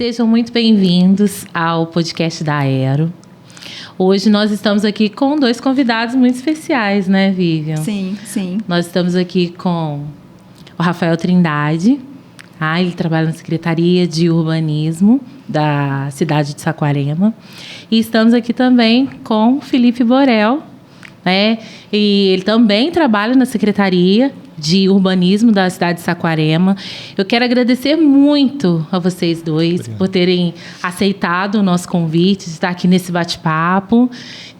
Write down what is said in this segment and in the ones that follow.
Sejam muito bem-vindos ao podcast da Aero. Hoje nós estamos aqui com 2 convidados muito especiais, né, Vivian? Sim, sim. Nós estamos aqui com o Rafael Trindade. Ele trabalha na Secretaria de Urbanismo da cidade de Saquarema. E estamos aqui também com o Felipe Borel, né? E ele também trabalha na Secretaria de Urbanismo da cidade de Saquarema. Eu quero agradecer muito a vocês dois por terem aceitado o nosso convite de estar aqui nesse bate-papo,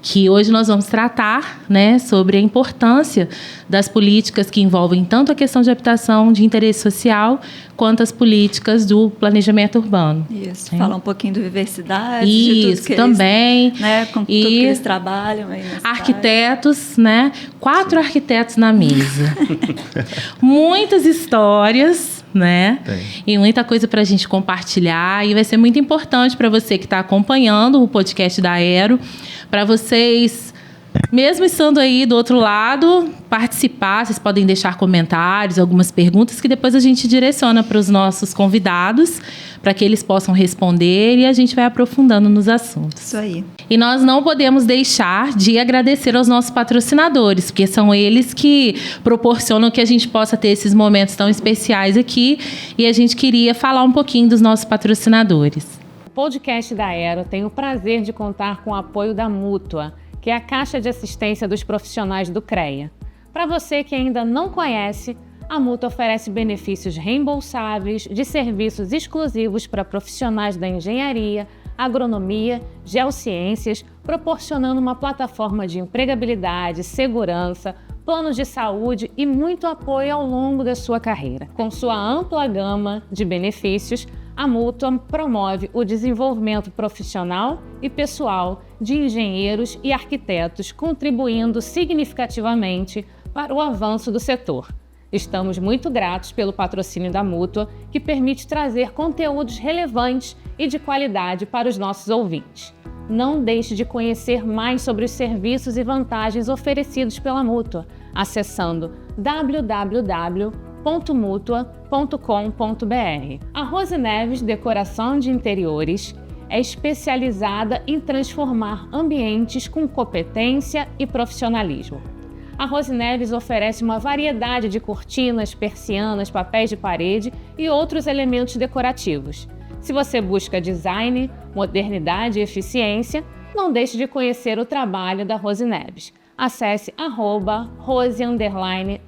que hoje nós vamos tratar, né, sobre a importância das políticas que envolvem tanto a questão de habitação de interesse social, quanto as políticas do planejamento urbano. Isso, falar um pouquinho do Viver Cidade, isso, de tudo que também. Eles, né, com tudo que eles trabalham aí na arquitetos, né? 4 arquitetos na mesa. Muitas histórias, né? Tem. E muita coisa para a gente compartilhar. E vai ser muito importante para você que está acompanhando o podcast da Aero, para vocês, mesmo estando aí do outro lado, participar. Vocês podem deixar comentários, algumas perguntas que depois a gente direciona para os nossos convidados, para que eles possam responder e a gente vai aprofundando nos assuntos. Isso aí. E nós não podemos deixar de agradecer aos nossos patrocinadores, porque são eles que proporcionam que a gente possa ter esses momentos tão especiais aqui, e a gente queria falar um pouquinho dos nossos patrocinadores. O podcast da Aero tem o prazer de contar com o apoio da Mútua, que é a Caixa de Assistência dos Profissionais do CREA. Para você que ainda não conhece, a Mútua oferece benefícios reembolsáveis de serviços exclusivos para profissionais da engenharia, agronomia, geociências, proporcionando uma plataforma de empregabilidade, segurança, planos de saúde e muito apoio ao longo da sua carreira. Com sua ampla gama de benefícios, a Mútua promove o desenvolvimento profissional e pessoal de engenheiros e arquitetos, contribuindo significativamente para o avanço do setor. Estamos muito gratos pelo patrocínio da Mútua, que permite trazer conteúdos relevantes e de qualidade para os nossos ouvintes. Não deixe de conhecer mais sobre os serviços e vantagens oferecidos pela Mútua, acessando www.mutua.com.br. A Rose Neves Decoração de Interiores é especializada em transformar ambientes com competência e profissionalismo. A Rose Neves oferece uma variedade de cortinas, persianas, papéis de parede e outros elementos decorativos. Se você busca design, modernidade e eficiência, não deixe de conhecer o trabalho da Rose Neves. Acesse @rose_neves_.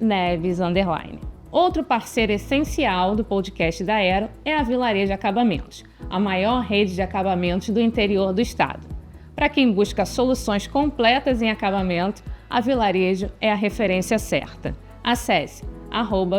Outro parceiro essencial do podcast da Aero é a Vilarejo Acabamentos, a maior rede de acabamentos do interior do estado. Para quem busca soluções completas em acabamento, a Vilarejo é a referência certa. Acesse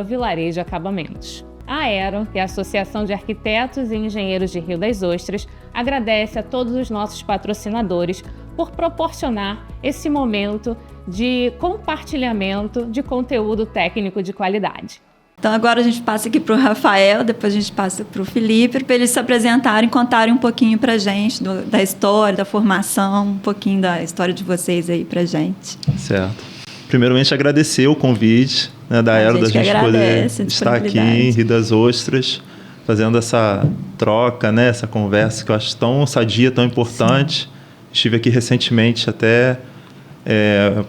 @vilarejoacabamentos. A Aero, que é a Associação de Arquitetos e Engenheiros de Rio das Ostras, agradece a todos os nossos patrocinadores por proporcionar esse momento de compartilhamento de conteúdo técnico de qualidade. Então agora a gente passa aqui para o Rafael, depois a gente passa para o Felipe, para eles se apresentarem, contarem um pouquinho para a gente da história, da formação, um pouquinho da história de vocês aí para a gente. Certo. Primeiramente agradecer o convite, né, da Aero, da gente poder estar aqui em Rio das Ostras, fazendo essa troca, né, essa conversa que eu acho tão sadia, tão importante. Sim. Estive aqui recentemente até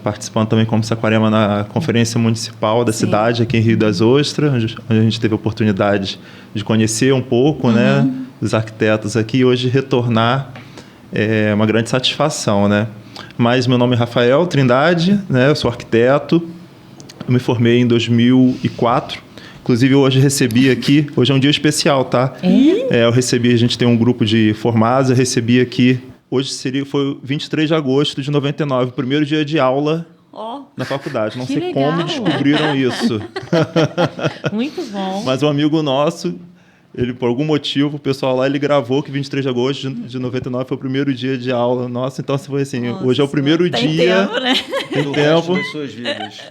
participando também como Saquarema na Conferência Municipal da cidade aqui em Rio das Ostras, onde a gente teve a oportunidade de conhecer um pouco, né, dos arquitetos aqui, e hoje retornar é uma grande satisfação, né? Mas meu nome é Rafael Trindade, né, eu sou arquiteto, eu me formei em 2004, inclusive hoje recebi aqui, hoje é um dia especial, tá? Eu recebi, a gente tem um grupo de formados, eu recebi aqui, hoje foi 23 de agosto de 99, o primeiro dia de aula na faculdade. Não sei legal. Como descobriram isso. Muito bom. Mas um amigo nosso, ele por algum motivo, o pessoal lá, ele gravou que 23 de agosto de 99 foi o primeiro dia de aula. Nossa, então foi assim, hoje é o primeiro dia... Tempo, né? Tem tempo. Das suas vidas.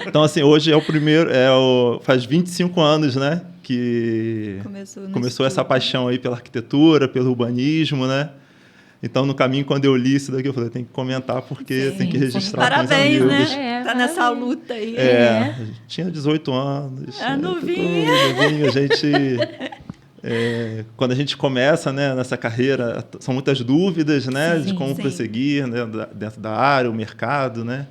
Então assim, hoje é o primeiro, faz 25 anos, né, que começou essa paixão aí pela arquitetura, pelo urbanismo, né? Então, no caminho, quando eu li isso daqui, eu falei, tem que comentar, porque tem que registrar com os amigos. Parabéns, né? Tá nessa luta aí. Tinha 18 anos. Novinha. A gente Quando a gente começa, né, nessa carreira, são muitas dúvidas, né, de como prosseguir, né, dentro da área, o mercado, né?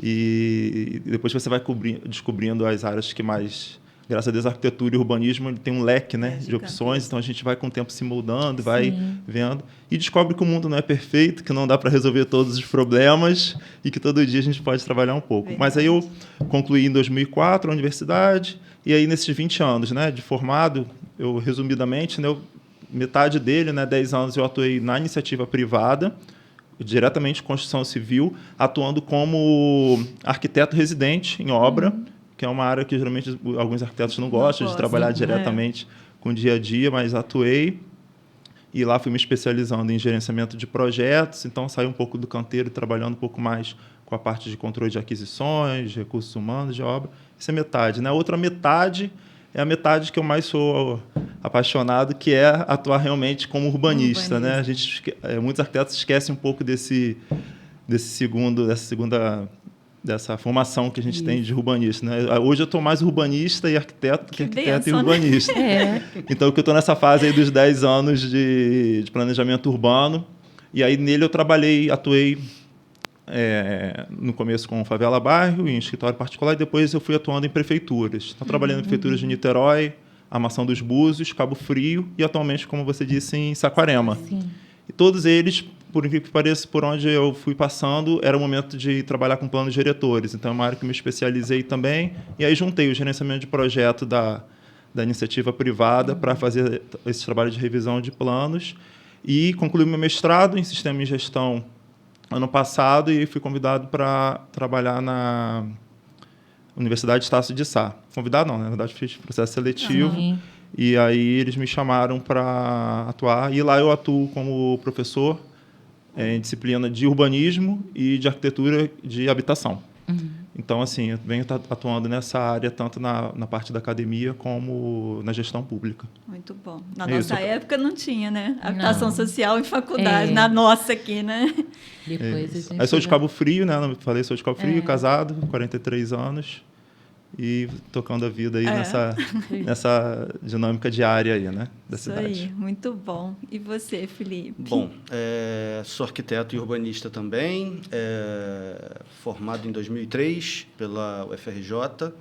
E depois você vai descobrindo as áreas que mais... Graças a Deus, a arquitetura e o urbanismo ele tem um leque, né, de opções, então a gente vai com o tempo se moldando, vai vendo e descobre que o mundo não é perfeito, que não dá para resolver todos os problemas e que todo dia a gente pode trabalhar um pouco. Mas aí eu concluí em 2004 a universidade e aí nesses 20 anos, né, de formado, eu resumidamente, né, metade dele, né, 10 anos eu atuei na iniciativa privada, diretamente construção civil, atuando como arquiteto residente em obra, que é uma área que geralmente alguns arquitetos não gostam de trabalhar diretamente com o dia a dia, mas atuei. E lá fui me especializando em gerenciamento de projetos, então saí um pouco do canteiro, trabalhando um pouco mais com a parte de controle de aquisições, de recursos humanos, de obra. Isso é metade, né? A outra metade é a metade que eu mais sou apaixonado, que é atuar realmente como urbanista, né? Muitos arquitetos esquecem um pouco dessa formação que a gente tem de urbanista, né? Hoje eu estou mais urbanista e arquiteto que arquiteto e urbanista. Então, eu estou nessa fase aí dos 10 anos de planejamento urbano. E aí, nele, eu atuei no começo com Favela Bairro, em escritório particular, e depois eu fui atuando em prefeituras. Estou trabalhando em prefeituras de Niterói, Armação dos Búzios, Cabo Frio e, atualmente, como você disse, em Saquarema. E todos eles, por incrível que pareça, por onde eu fui passando, era o momento de trabalhar com planos diretores. Então, é uma área que eu me especializei também. E aí juntei o gerenciamento de projeto da iniciativa privada para fazer esse trabalho de revisão de planos. E concluí meu mestrado em Sistema de Gestão ano passado e fui convidado para trabalhar na Universidade Estácio de Sá. Convidado não, né? Na verdade, fiz processo seletivo. E aí eles me chamaram para atuar. E lá eu atuo como professor em disciplina de urbanismo e de arquitetura de habitação. Então, assim, eu venho atuando nessa área, tanto na parte da academia como na gestão pública. Muito bom. Na nossa época não tinha, né? Habitação social em faculdade, na nossa aqui, né? Depois a gente aí sou de Cabo Frio, né? Não falei, sou de Cabo Frio, casado, 43 anos. E tocando a vida aí nessa dinâmica diária aí, né, da cidade. Isso aí, muito bom. E você, Felipe? Bom, sou arquiteto e urbanista também, formado em 2003 pela UFRJ.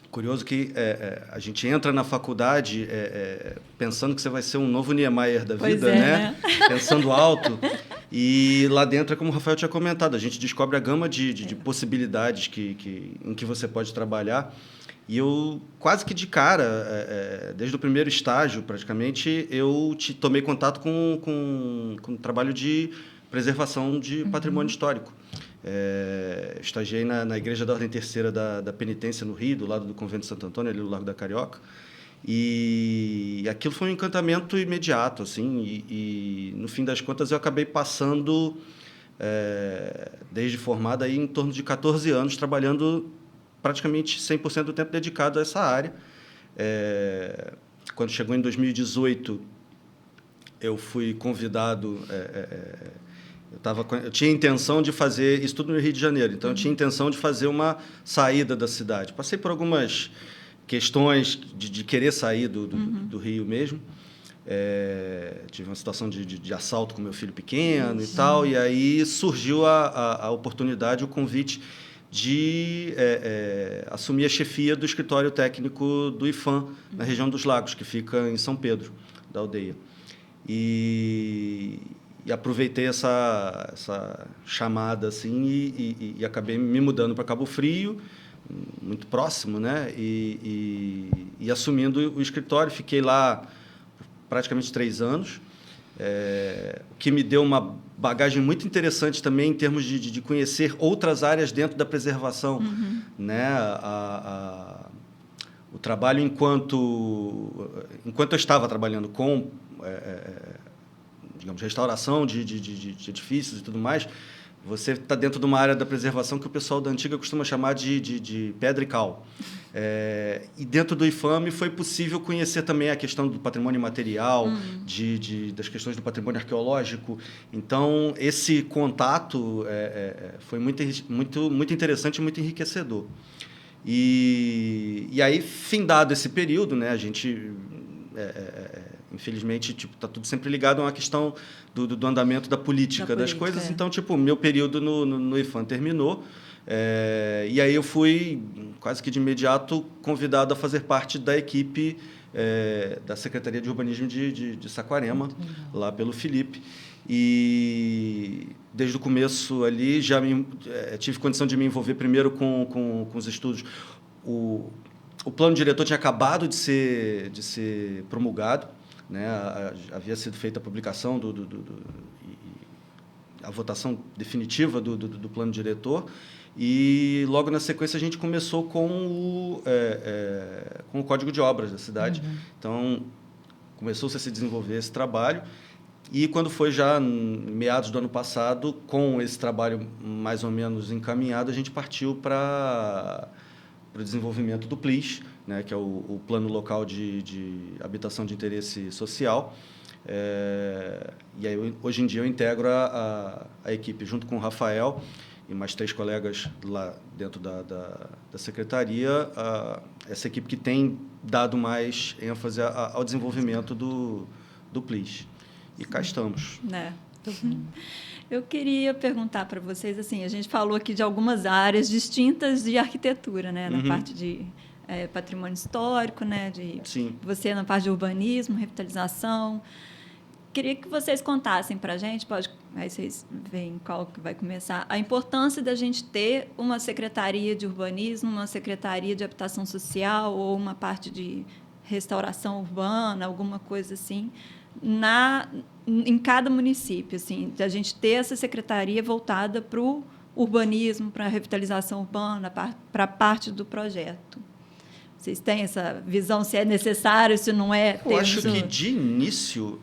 Curioso que a gente entra na faculdade pensando que você vai ser um novo Niemeyer da vida, né? Pensando alto. E lá dentro, como o Rafael tinha comentado, a gente descobre a gama de possibilidades em que você pode trabalhar. E eu, quase que de cara, desde o primeiro estágio, praticamente, eu tomei contato com o trabalho de preservação de patrimônio histórico. Estagiei na Igreja da Ordem Terceira da Penitência, no Rio, do lado do Convento de Santo Antônio, ali no Largo da Carioca. E aquilo foi um encantamento imediato, assim, e no fim das contas eu acabei passando, desde formado, aí, em torno de 14 anos, trabalhando praticamente 100% do tempo dedicado a essa área. Quando chegou em 2018, eu fui convidado... Eu tinha intenção de fazer isso tudo no Rio de Janeiro, então eu tinha intenção de fazer uma saída da cidade. Passei por algumas questões de querer sair do Rio mesmo. Tive uma situação de assalto com meu filho pequeno e tal, e aí surgiu a oportunidade, o convite de assumir a chefia do escritório técnico do IPHAN, na região dos Lagos, que fica em São Pedro, da aldeia. E aproveitei essa chamada assim, e acabei me mudando para Cabo Frio, muito próximo, né? E assumindo o escritório. Fiquei lá praticamente 3 anos, o que me deu uma bagagem muito interessante também em termos de conhecer outras áreas dentro da preservação. Né? O trabalho enquanto eu estava trabalhando com digamos, restauração de edifícios e tudo mais, você está dentro de uma área da preservação que o pessoal da antiga costuma chamar de pedra e cal. E dentro do IFAM foi possível conhecer também a questão do patrimônio imaterial, das questões do patrimônio arqueológico. Então, esse contato foi muito interessante e muito enriquecedor. E aí, findado esse período, né, a gente, infelizmente, está tudo sempre ligado a uma questão do andamento da política das coisas. Então, meu período no IPHAN terminou. E aí eu fui, quase que de imediato, convidado a fazer parte da equipe da Secretaria de Urbanismo de Saquarema, lá pelo Felipe. E desde o começo ali já tive condição de me envolver primeiro com os estudos. O plano diretor tinha acabado de ser promulgado, né? Havia sido feita a publicação a votação definitiva do plano diretor, e logo na sequência a gente começou com o Código de Obras da cidade. Então começou-se a se desenvolver esse trabalho. E quando foi já meados do ano passado, com esse trabalho mais ou menos encaminhado, a gente partiu para o desenvolvimento do PLIS, né, que é o Plano Local de Habitação de Interesse Social. E aí, hoje em dia, eu integro a equipe, junto com o Rafael e mais 3 colegas lá dentro da secretaria, essa equipe que tem dado mais ênfase ao desenvolvimento do PLIS. E cá estamos. Eu queria perguntar para vocês, assim, a gente falou aqui de algumas áreas distintas de arquitetura, né? Na parte de patrimônio histórico, né? Sim. Você na parte de urbanismo, revitalização. Queria que vocês contassem para a gente, aí vocês veem qual que vai começar, a importância da gente ter uma secretaria de urbanismo, uma secretaria de habitação social ou uma parte de restauração urbana, alguma coisa assim, em cada município, assim, de a gente ter essa secretaria voltada para o urbanismo, para a revitalização urbana, para a parte do projeto. Vocês têm essa visão, se é necessário, se não é? Eu acho que, de início,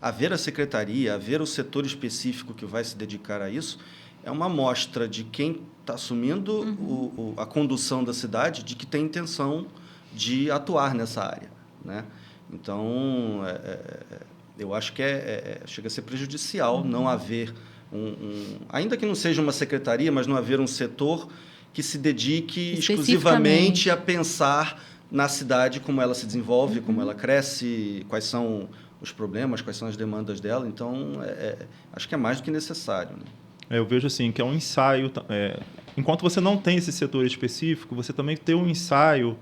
haver a secretaria, haver o setor específico que vai se dedicar a isso, é uma amostra de quem está assumindo a condução da cidade, de que tem intenção de atuar nessa área, né? Então, eu acho que chega a ser prejudicial não haver ainda que não seja uma secretaria, mas não haver um setor que se dedique exclusivamente a pensar na cidade, como ela se desenvolve, como ela cresce, quais são os problemas, quais são as demandas dela. Então, acho que é mais do que necessário, né? Eu vejo assim que é um ensaio. Enquanto você não tem esse setor específico, você também tem um ensaio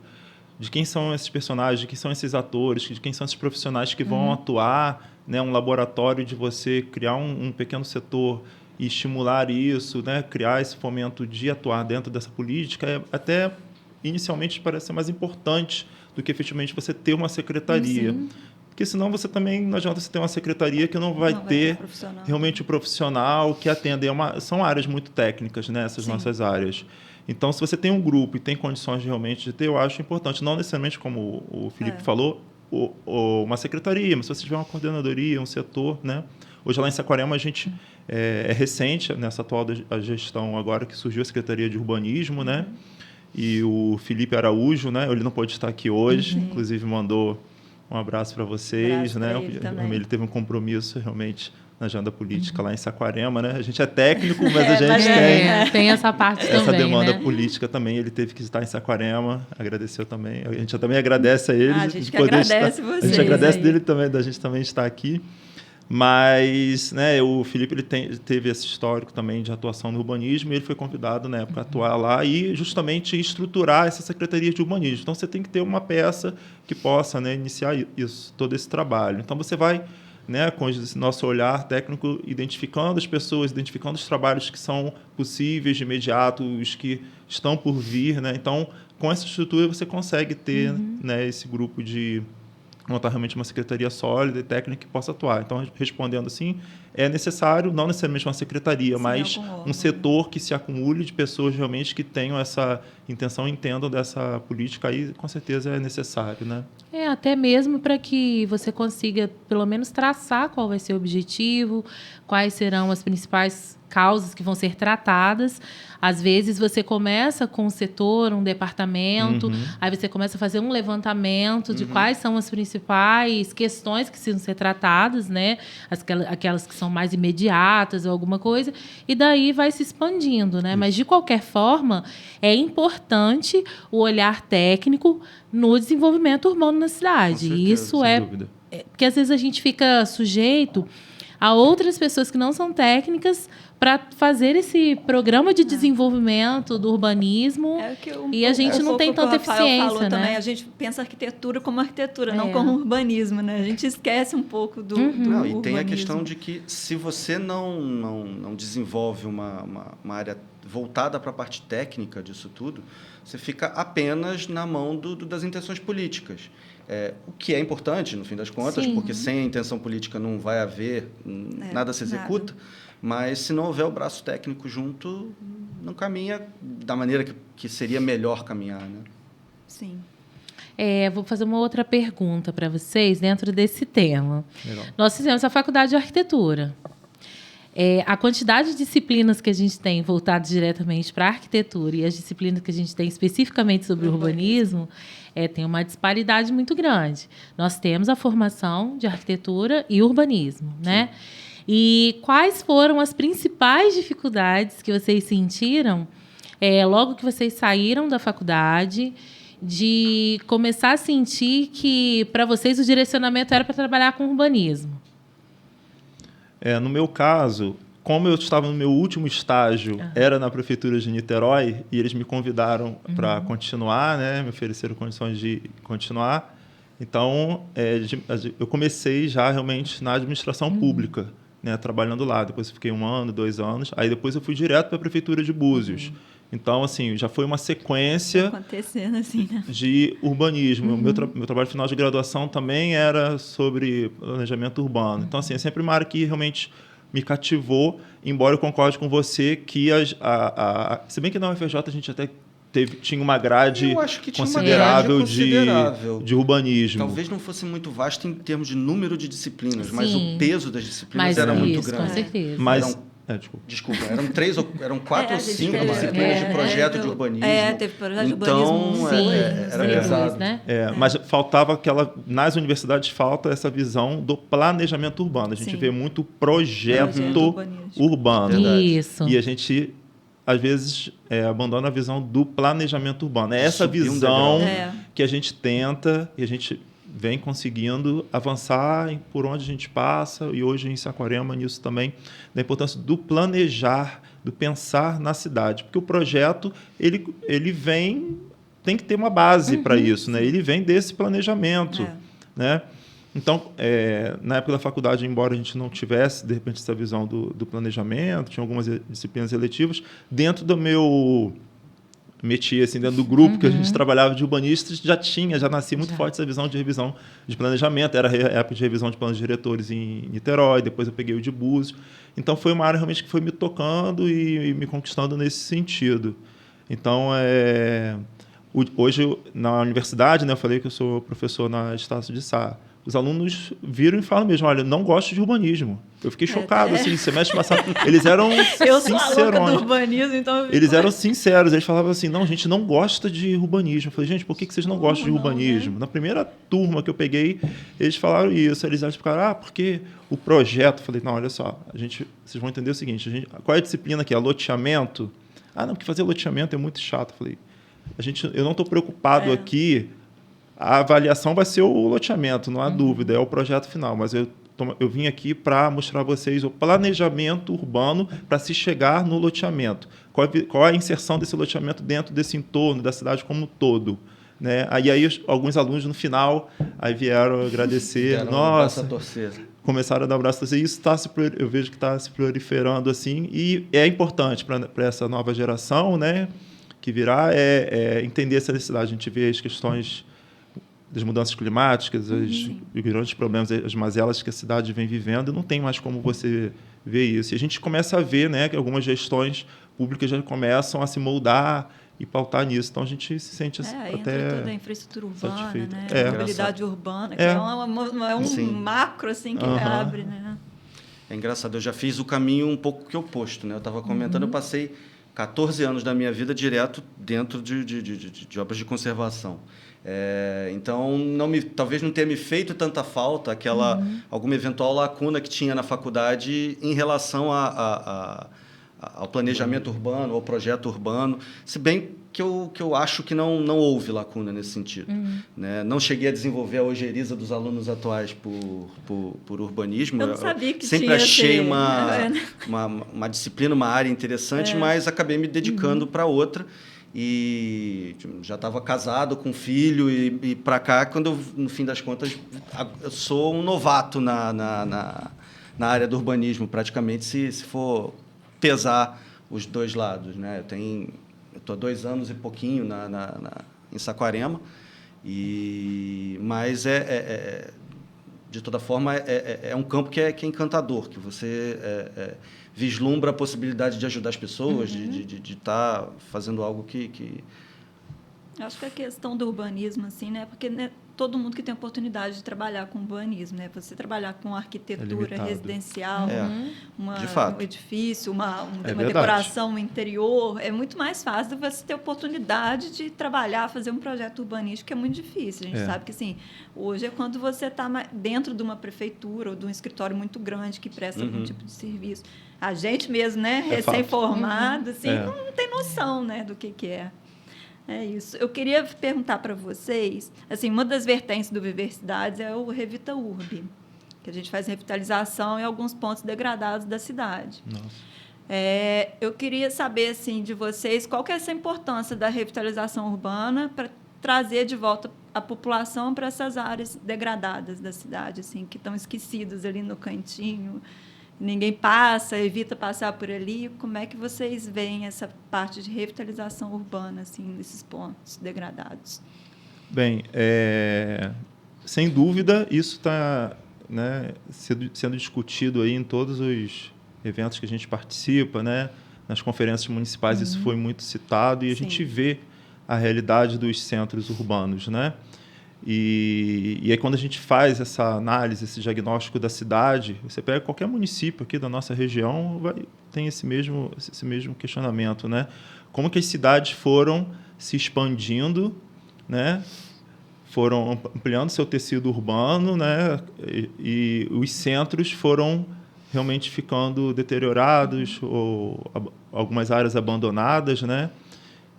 de quem são esses personagens, de quem são esses atores, de quem são esses profissionais que vão atuar, né? Um laboratório de você criar um pequeno setor e estimular isso, né? Criar esse fomento de atuar dentro dessa política, até inicialmente parece ser mais importante do que efetivamente você ter uma secretaria. Sim. Porque senão você também não adianta você ter uma secretaria que não vai ter realmente o profissional que atenda. São áreas muito técnicas, né? Essas nossas áreas. Então, se você tem um grupo e tem condições realmente de ter, eu acho importante, não necessariamente, como o Felipe falou, uma secretaria, mas se você tiver uma coordenadoria, um setor, né? Hoje, lá em Saquarema, a gente é recente, nessa atual gestão agora, que surgiu a Secretaria de Urbanismo, né? E o Felipe Araújo, né? Ele não pode estar aqui hoje, inclusive mandou um abraço para vocês, né? Ele teve um compromisso, realmente, na agenda política lá em Saquarema, né? A gente é técnico, mas a gente tem essa parte também, essa demanda, né? política também. Ele teve que estar em Saquarema, agradeceu também. A gente também agradece a ele. A gente que agradece vocês. A gente agradece dele também, da gente também estar aqui. Mas, né, o Felipe ele teve esse histórico também de atuação no urbanismo e ele foi convidado, na época, a atuar lá e justamente estruturar essa secretaria de urbanismo. Então, você tem que ter uma peça que possa, né, iniciar todo esse trabalho. Então, você vai, né, com esse nosso olhar técnico, identificando as pessoas, identificando os trabalhos que são possíveis de imediato, os que estão por vir, né? Então, com essa estrutura, você consegue ter, né, esse grupo de montar realmente uma secretaria sólida e técnica que possa atuar. Então, respondendo assim, é necessário, não necessariamente uma secretaria, mas um setor que se acumule de pessoas realmente que tenham essa intenção, entendam dessa política, aí com certeza é necessário, né? Até mesmo para que você consiga, pelo menos, traçar qual vai ser o objetivo, quais serão as principais causas que vão ser tratadas. Às vezes, você começa com um setor, um departamento, aí você começa a fazer um levantamento de quais são as principais questões que precisam ser tratadas, né? Aquelas que são mais imediatas ou alguma coisa, e daí vai se expandindo, né? Mas, de qualquer forma, é importante o olhar técnico no desenvolvimento urbano na cidade. Com certeza, isso sem dúvida. Porque, às vezes, a gente fica sujeito a outras pessoas que não são técnicas para fazer esse programa de desenvolvimento do urbanismo, e a gente não tem tanta eficiência, falou, né? Também, a gente pensa a arquitetura como arquitetura, não como urbanismo, né? A gente esquece um pouco do urbanismo. E tem a questão de que, se você não desenvolve uma área voltada para a parte técnica disso tudo, você fica apenas na mão das intenções políticas. O que é importante, no fim das contas, porque sem a intenção política não vai haver, nada se executa, mas se não houver o braço técnico junto, não caminha da maneira que seria melhor caminhar, né? Sim. Vou fazer uma outra pergunta para vocês dentro desse tema. Legal. Nós fizemos a faculdade de arquitetura. A quantidade de disciplinas que a gente tem voltadas diretamente para a arquitetura e as disciplinas que a gente tem especificamente sobre o urbanismo, tem uma disparidade muito grande. Nós temos a formação de arquitetura e urbanismo, né? E quais foram as principais dificuldades que vocês sentiram logo que vocês saíram da faculdade, de começar a sentir que, para vocês, o direcionamento era para trabalhar com urbanismo? No meu caso, como eu estava no meu último estágio, era na Prefeitura de Niterói, e eles me convidaram para continuar, né? Me ofereceram condições de continuar. Então, eu comecei já realmente na administração pública, né? Trabalhando lá. Depois eu fiquei 1 ano, 2 anos. Aí depois eu fui direto para a Prefeitura de Búzios. Então, assim, já foi uma sequência acontecendo assim, né? de urbanismo. Meu trabalho final de graduação também era sobre planejamento urbano. Então, assim, é sempre uma área que realmente me cativou, embora eu concorde com você que se bem que na UFRJ a gente até tinha uma grade considerável de urbanismo. Talvez não fosse muito vasto em termos de número de disciplinas, mas o peso das disciplinas era muito grande. Com certeza. Mas Desculpa, eram 4 ou 5 disciplinas de projeto de urbanismo. Teve projeto de urbanismo. Era pesado. Né? Mas faltava nas universidades falta essa visão do planejamento urbano. A gente vê muito projeto urbano. Isso. E a gente, às vezes, abandona a visão do planejamento urbano. É essa visão que a gente tenta e a gente vem conseguindo avançar por onde a gente passa, e hoje em Saquarema, nisso também, da importância do planejar, do pensar na cidade. Porque o projeto, ele tem que ter uma base para isso, né? Ele vem desse planejamento, né? Então, na época da faculdade, embora a gente não tivesse, de repente, essa visão do planejamento, tinha algumas disciplinas eletivas, dentro do meu métier, assim, dentro do grupo que a gente trabalhava de urbanistas, já nascia muito forte essa visão de revisão de planejamento. Era a época de revisão de planos diretores em Niterói, depois eu peguei o de Búzios. Então, foi uma área realmente que foi me tocando e me conquistando nesse sentido. Então, hoje, na universidade, né, eu falei que eu sou professor na Estácio de Sá. Os alunos viram e falam mesmo, olha, não gosto de urbanismo. Eu fiquei chocado, assim, semestre passado. Eles eram sincerões. Eu sou a louca do urbanismo, então... Eles eram sinceros, eles falavam assim, não, a gente não gosta de urbanismo. Eu falei, gente, por que vocês não gostam de urbanismo? Né? Na primeira turma que eu peguei, eles falaram isso. Eles explicaram, porque o projeto... Eu falei, não, olha só, vocês vão entender o seguinte, qual é a disciplina aqui? Loteamento? Não, porque fazer loteamento é muito chato. Eu falei, eu não estou preocupado aqui... A avaliação vai ser o loteamento, não há dúvida, é o projeto final. Mas eu vim aqui para mostrar a vocês o planejamento urbano para se chegar no loteamento. Qual a inserção desse loteamento dentro desse entorno, da cidade como um todo. Né? Aí alguns alunos, no final, vieram agradecer. Nossa, começaram a dar um abraço a torcer. Isso eu vejo que está se proliferando assim. E é importante para essa nova geração, né, que virá, entender essa necessidade. A gente vê as questões das mudanças climáticas, os grandes problemas, as mazelas que a cidade vem vivendo, e não tem mais como você ver isso. E a gente começa a ver, né, que algumas gestões públicas já começam a se moldar e pautar nisso. Então, a gente se sente até toda a infraestrutura urbana, satisfeito. Né? A mobilidade urbana, que é um macro assim, que abre. Né? É engraçado, eu já fiz o caminho um pouco que oposto. Né? Eu estava comentando, eu passei 14 anos da minha vida direto dentro de obras de conservação. Então, talvez não tenha me feito tanta falta alguma eventual lacuna que tinha na faculdade em relação ao planejamento urbano, ao projeto urbano, se bem que eu acho que não houve lacuna nesse sentido. Né? Não cheguei a desenvolver a ojeriza dos alunos atuais por urbanismo. Eu não sabia que sempre tinha achei uma disciplina, uma área interessante, mas acabei me dedicando para outra. E já estava casado com filho e para cá, quando no fim das contas, eu sou um novato na área do urbanismo, praticamente, se for pesar os dois lados. Né? Eu estou há 2 anos e pouquinho em Saquarema, mas de toda forma é um campo que é encantador, que você vislumbra a possibilidade de ajudar as pessoas, de estar fazendo algo que... Acho que a questão do urbanismo, assim, né? Porque todo mundo que tem oportunidade de trabalhar com urbanismo, né? Você trabalhar com arquitetura residencial, um edifício, uma decoração interior, é muito mais fácil você ter oportunidade de trabalhar, fazer um projeto urbanístico, que é muito difícil. A gente sabe que, assim, hoje é quando você está dentro de uma prefeitura ou de um escritório muito grande que presta algum tipo de serviço. A gente mesmo, né? Recém-formado, assim, não tem noção, né, do que é. É isso. Eu queria perguntar para vocês, assim, uma das vertentes do Viver Cidades é o Revita Urb, que a gente faz revitalização em alguns pontos degradados da cidade. Eu queria saber, assim, de vocês, qual que é essa importância da revitalização urbana para trazer de volta a população para essas áreas degradadas da cidade, assim, que estão esquecidas ali no cantinho. Ninguém passa, evita passar por ali. Como é que vocês veem essa parte de revitalização urbana, assim, nesses pontos degradados? Bem, sem dúvida, isso está, né, sendo discutido aí em todos os eventos que a gente participa, né? Nas conferências municipais isso foi muito citado, e a gente vê a realidade dos centros urbanos, né? E aí, quando a gente faz essa análise, esse diagnóstico da cidade, você pega qualquer município aqui da nossa região, tem esse mesmo questionamento, né? Como que as cidades foram se expandindo, né? Foram ampliando seu tecido urbano, né? E os centros foram realmente ficando deteriorados, ou algumas áreas abandonadas, né?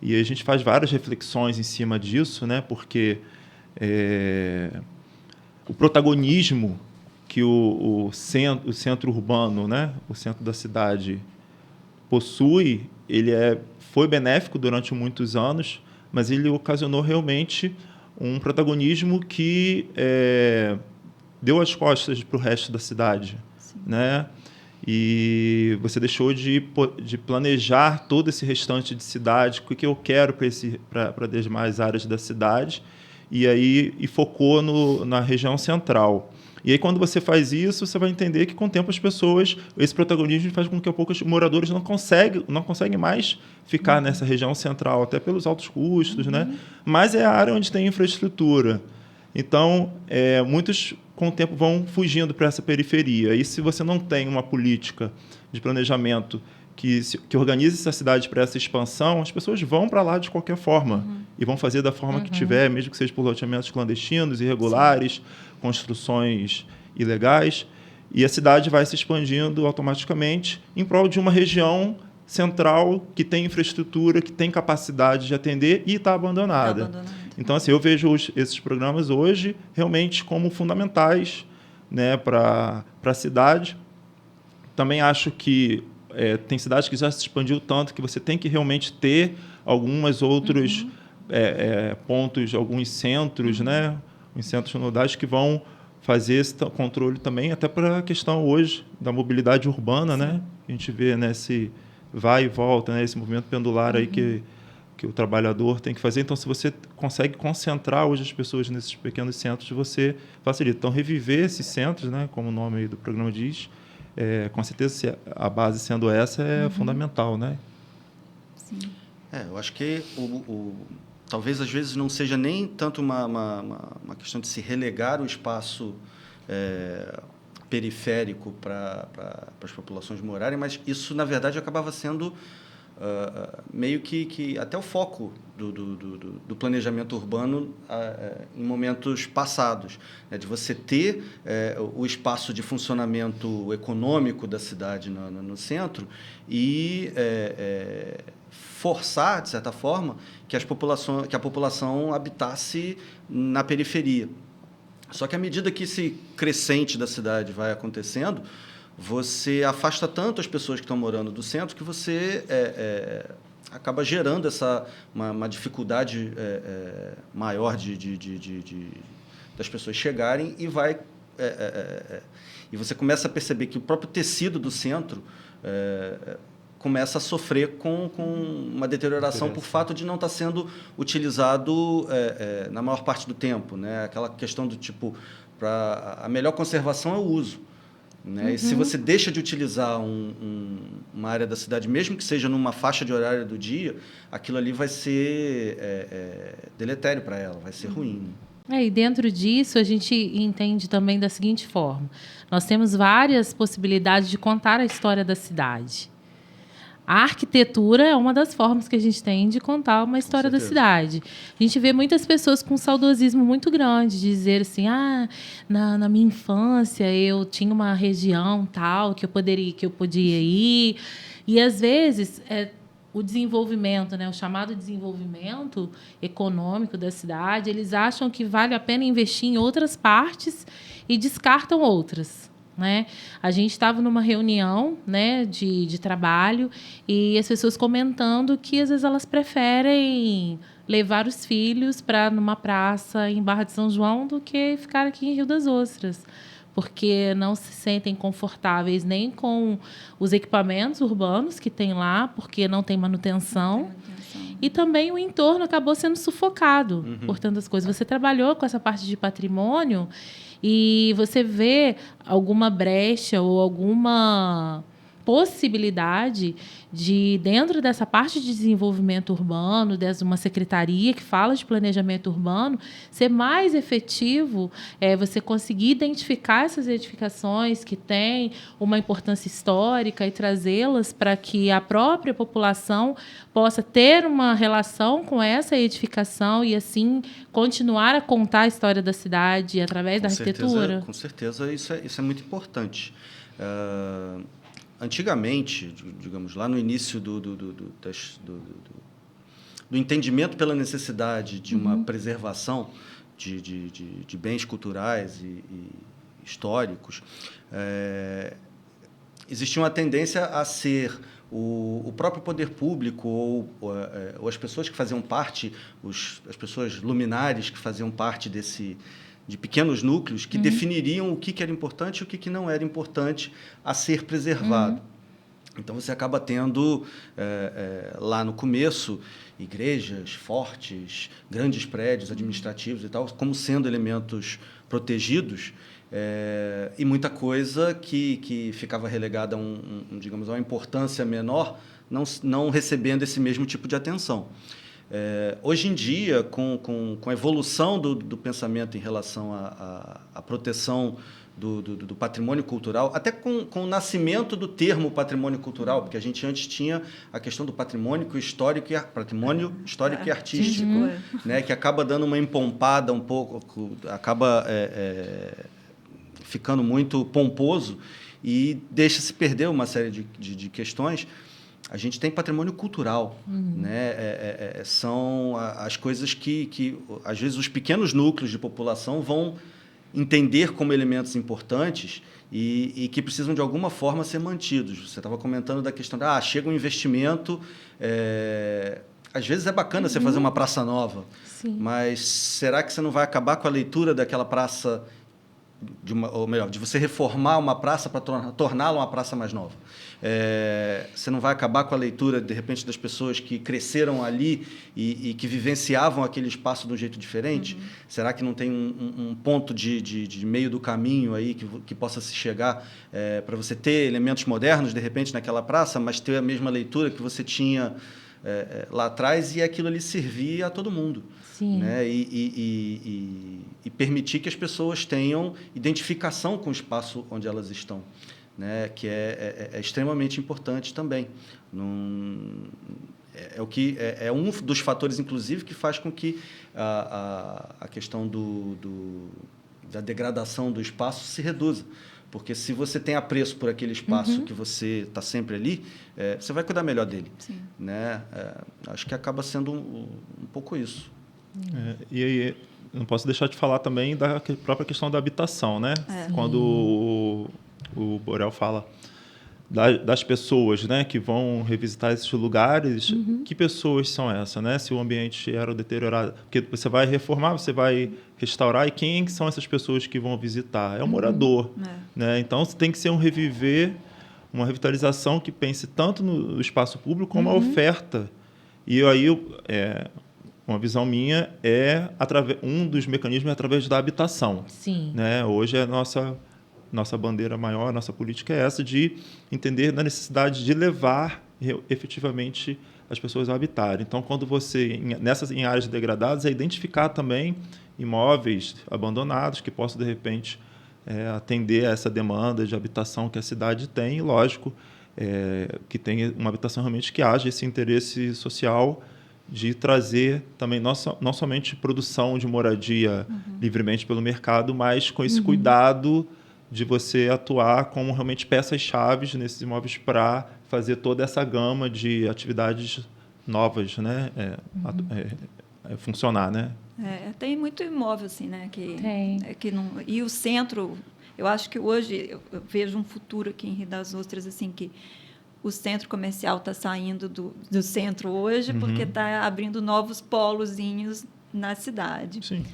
E aí a gente faz várias reflexões em cima disso, né? Porque o protagonismo que o centro urbano, né, o centro da cidade possui, ele foi benéfico durante muitos anos, mas ele ocasionou realmente um protagonismo que deu as costas para o resto da cidade, né? E você deixou de planejar todo esse restante de cidade, o que eu quero para as demais áreas da cidade, e focou na região central. E aí, quando você faz isso, você vai entender que, com o tempo, esse protagonismo faz com que, a pouco, os moradores não conseguem mais ficar nessa região central, até pelos altos custos, né? Mas é a área onde tem infraestrutura. Então, muitos, com o tempo, vão fugindo para essa periferia. E se você não tem uma política de planejamento que organize essa cidade para essa expansão, as pessoas vão para lá de qualquer forma e vão fazer da forma que tiver, mesmo que seja por loteamentos clandestinos, irregulares, construções ilegais, e a cidade vai se expandindo automaticamente em prol de uma região central que tem infraestrutura, que tem capacidade de atender e está abandonada. Então, assim, eu vejo esses programas hoje realmente como fundamentais, né, para a cidade. Também acho que tem cidades que já se expandiu tanto que você tem que realmente ter alguns outros pontos, alguns centros, né, os centros nodais que vão fazer esse controle também, até para a questão hoje da mobilidade urbana, né? A gente vê, né, esse vai e volta, né, esse movimento pendular aí que o trabalhador tem que fazer. Então, se você consegue concentrar hoje as pessoas nesses pequenos centros, você facilita. Então, reviver esses centros, né, como o nome aí do programa diz, com certeza, a base sendo essa, é fundamental, né? Sim. Eu acho que talvez, às vezes, não seja nem tanto uma questão de se relegar o espaço periférico para as populações morarem, mas isso, na verdade, acabava sendo meio que até o foco do planejamento urbano em momentos passados, né? De você ter o espaço de funcionamento econômico da cidade no centro e forçar, de certa forma, que a população habitasse na periferia. Só que à medida que esse crescente da cidade vai acontecendo, você afasta tanto as pessoas que estão morando do centro que você acaba gerando uma dificuldade maior das pessoas chegarem e você começa a perceber que o próprio tecido do centro começa a sofrer com uma deterioração por fato de não estar sendo utilizado na maior parte do tempo, né? Aquela questão do tipo, a melhor conservação é o uso, né? E se você deixa de utilizar uma área da cidade, mesmo que seja numa faixa de horário do dia, aquilo ali vai ser deletério para ela, vai ser ruim. E dentro disso, a gente entende também da seguinte forma. Nós temos várias possibilidades de contar a história da cidade. A arquitetura é uma das formas que a gente tem de contar uma história da cidade. A gente vê muitas pessoas com um saudosismo muito grande, de dizer assim, na minha infância eu tinha uma região tal que eu podia ir. E, às vezes, o desenvolvimento, né, o chamado desenvolvimento econômico da cidade, eles acham que vale a pena investir em outras partes e descartam outras. Né? A gente estava numa reunião, né, de trabalho e as pessoas comentando que às vezes elas preferem levar os filhos para numa praça em Barra de São João do que ficar aqui em Rio das Ostras, porque não se sentem confortáveis nem com os equipamentos urbanos que tem lá, porque não tem manutenção. E também o entorno acabou sendo sufocado por tantas coisas. Você trabalhou com essa parte de patrimônio e você vê alguma brecha ou alguma possibilidade de, dentro dessa parte de desenvolvimento urbano, de uma secretaria que fala de planejamento urbano, ser mais efetivo, você conseguir identificar essas edificações que têm uma importância histórica e trazê-las para que a própria população possa ter uma relação com essa edificação e, assim, continuar a contar a história da cidade através da arquitetura? Com certeza, isso é muito importante. Antigamente, digamos, lá no início do entendimento pela necessidade de uma preservação de bens culturais e históricos, existia uma tendência a ser o próprio poder público ou as pessoas que faziam parte, as pessoas luminares que faziam parte de pequenos núcleos que definiriam o que era importante e o que não era importante a ser preservado. Então, você acaba tendo, lá no começo, igrejas fortes, grandes prédios administrativos e tal, como sendo elementos protegidos, e muita coisa que ficava relegada digamos, a uma importância menor, não recebendo esse mesmo tipo de atenção. Hoje em dia, com a evolução do pensamento em relação à proteção do patrimônio cultural, até com o nascimento do termo patrimônio cultural, porque a gente antes tinha a questão do patrimônio histórico e artístico, né, que acaba dando uma empompada um pouco, acaba ficando muito pomposo e deixa-se perder uma série de questões. A gente tem patrimônio cultural, né? São as coisas que, às vezes, os pequenos núcleos de população vão entender como elementos importantes e que precisam, de alguma forma, ser mantidos. Você estava comentando da questão chega um investimento, às vezes é bacana você fazer uma praça nova, mas será que você não vai acabar com a leitura daquela praça, ou melhor, de você reformar uma praça para torná-la uma praça mais nova? Você não vai acabar com a leitura, de repente, das pessoas que cresceram ali e que vivenciavam aquele espaço de um jeito diferente? Será que não tem um ponto de meio do caminho aí que possa se chegar para você ter elementos modernos, de repente, naquela praça, mas ter a mesma leitura que você tinha lá atrás e aquilo ali servir a todo mundo? Sim. Né? E permitir que as pessoas tenham identificação com o espaço onde elas estão. né, que é extremamente importante também. É um dos fatores, inclusive, que faz com que a questão da degradação do espaço se reduza. Porque se você tem apreço por aquele espaço que você está sempre ali, você vai cuidar melhor dele. Sim. Né? Acho que acaba sendo um pouco isso. E aí, não posso deixar de falar também da própria questão da habitação, né? Quando o Borel fala das pessoas, né, que vão revisitar esses lugares, que pessoas são essas, né? Se o ambiente era deteriorado, porque você vai reformar, você vai restaurar, e quem são essas pessoas que vão visitar? É o morador, né? Então tem que ser um reviver, uma revitalização que pense tanto no espaço público como a oferta. E aí uma visão minha um dos mecanismos é através da habitação. Sim. Né? Hoje a nossa bandeira maior, nossa política é essa de entender da necessidade de levar efetivamente as pessoas a habitarem. Então, quando você, em áreas degradadas, identificar também imóveis abandonados que possam, de repente, atender a essa demanda de habitação que a cidade tem, e, lógico, que tenha uma habitação realmente que haja esse interesse social de trazer também não somente produção de moradia livremente pelo mercado, mas com esse cuidado de você atuar como realmente peças-chave nesses imóveis para fazer toda essa gama de atividades novas, né? Funcionar, né? Tem muito imóvel assim, né? Que não, e o centro, eu acho que hoje eu vejo um futuro aqui em Rio das Ostras, assim, que o centro comercial está saindo do centro hoje porque está abrindo novos polozinhos na cidade. Sim.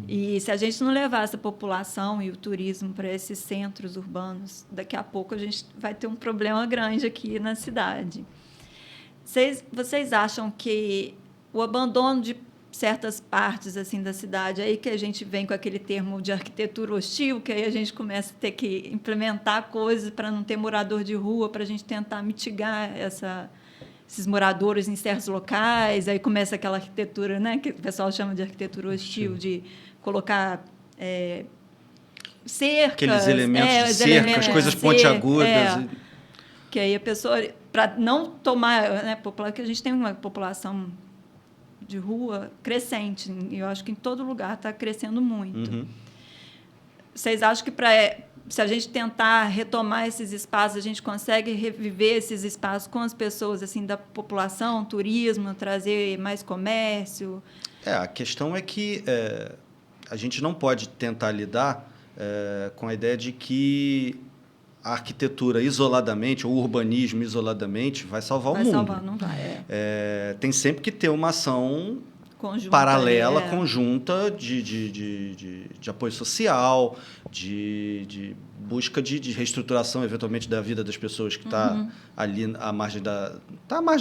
E se a gente não levar essa população e o turismo para esses centros urbanos, daqui a pouco a gente vai ter um problema grande aqui na cidade. Vocês acham que o abandono de certas partes assim da cidade, aí que a gente vem com aquele termo de arquitetura hostil, que aí a gente começa a ter que implementar coisas para não ter morador de rua, para a gente tentar mitigar esses moradores em certos locais, aí começa aquela arquitetura, né, que o pessoal chama de arquitetura hostil, de colocar cercas... Aqueles elementos de cercas, coisas pontiagudas. Que aí a pessoa, para não tomar... Né, porque a gente tem uma população de rua crescente, e eu acho que em todo lugar está crescendo muito. Vocês acham que se a gente tentar retomar esses espaços, a gente consegue reviver esses espaços com as pessoas assim da população, turismo, trazer mais comércio? A questão é que a gente não pode tentar lidar com a ideia de que a arquitetura isoladamente, ou o urbanismo isoladamente, vai salvar o mundo. Vai salvar, não vai. Tem sempre que ter uma ação conjunta, paralela, conjunta de apoio social, de busca de reestrutturação, eventualmente, da vida das pessoas que está ali à margem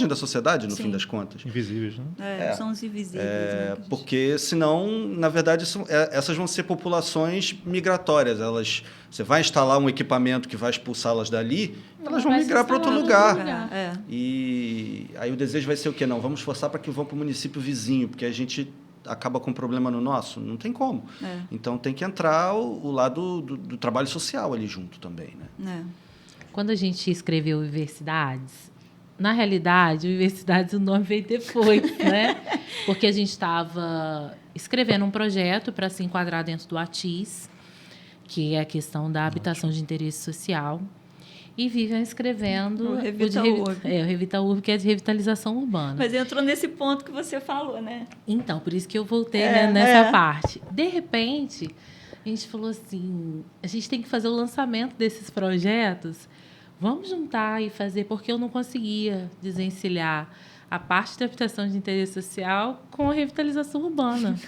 da sociedade, no fim das contas. Invisíveis, né? São os invisíveis. Porque, senão, na verdade, essas vão ser populações migratórias. Você vai instalar um equipamento que vai expulsá-las dali, elas vão migrar para outro lugar. E aí o desejo vai ser o quê? Não, vamos forçar para que vão para o município vizinho, porque a gente acaba com um problema no nosso. Não tem como. Então, tem que entrar o lado do trabalho social ali junto também. Né? Quando a gente escreveu Universidades, na realidade, Universidades o nome veio depois, né? Porque a gente estava escrevendo um projeto para se enquadrar dentro do ATIS, que é a questão da habitação de interesse social. E Vivian escrevendo o Revita Urb, que é de revitalização urbana. Mas entrou nesse ponto que você falou, né? Então, por isso que eu voltei nessa parte. De repente, a gente falou assim, a gente tem que fazer o lançamento desses projetos, vamos juntar e fazer, porque eu não conseguia desencilhar a parte da habitação de interesse social com a revitalização urbana.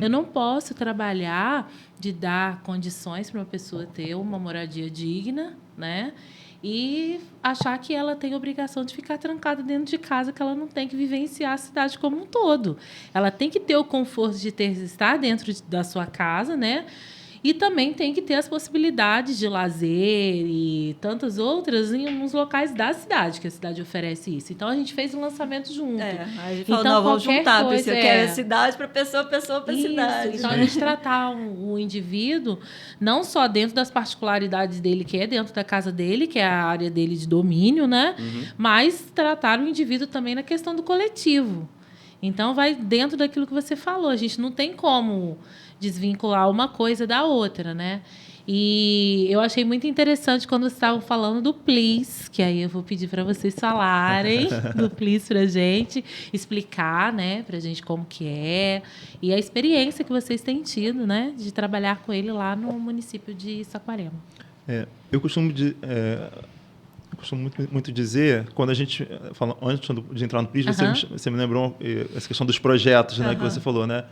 Eu não posso trabalhar de dar condições para uma pessoa ter uma moradia digna, né? E achar que ela tem a obrigação de ficar trancada dentro de casa, que ela não tem que vivenciar a cidade como um todo. Ela tem que ter o conforto de estar dentro da sua casa, né? E também tem que ter as possibilidades de lazer e tantas outras em uns locais da cidade, que a cidade oferece isso. Então, a gente fez um lançamento junto. A gente falou, não, vamos juntar, porque eu quero a cidade para pessoa para cidade. Então, a gente tratar o indivíduo não só dentro das particularidades dele, que é dentro da casa dele, que é a área dele de domínio, né? Mas tratar o indivíduo também na questão do coletivo. Então, vai dentro daquilo que você falou. A gente não tem como desvincular uma coisa da outra, né? E eu achei muito interessante quando vocês estavam falando do PLIS, que aí eu vou pedir para vocês falarem do PLIS para a gente, explicar, né, para a gente como que é, e a experiência que vocês têm tido, né, de trabalhar com ele lá no município de Saquarema. Eu costumo muito dizer, quando a gente fala, antes de entrar no PLIS, você me lembrou essa questão dos projetos, né, que você falou, né?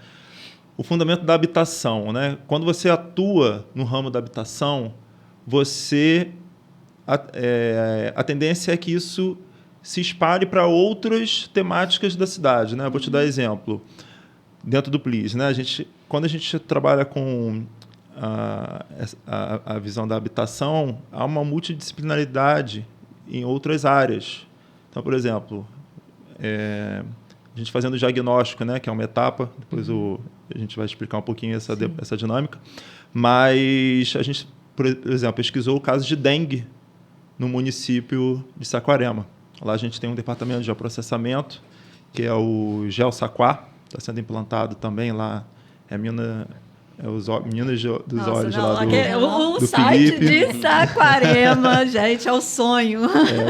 O fundamento da habitação, né? Quando você atua no ramo da habitação, a tendência é que isso se espalhe para outras temáticas da cidade, né? Vou te dar exemplo. Dentro do PLIS, né? Quando a gente trabalha com a visão da habitação, há uma multidisciplinaridade em outras áreas. Então, por exemplo, a gente fazendo o diagnóstico, né, que é uma etapa, depois a gente vai explicar um pouquinho essa dinâmica, mas a gente, por exemplo, pesquisou o caso de dengue no município de Saquarema. Lá a gente tem um departamento de geoprocessamento, que é o GeoSaquá, está sendo implantado também lá, Minas dos Olhos lá do site Felipe. de Saquarema, gente, é o sonho.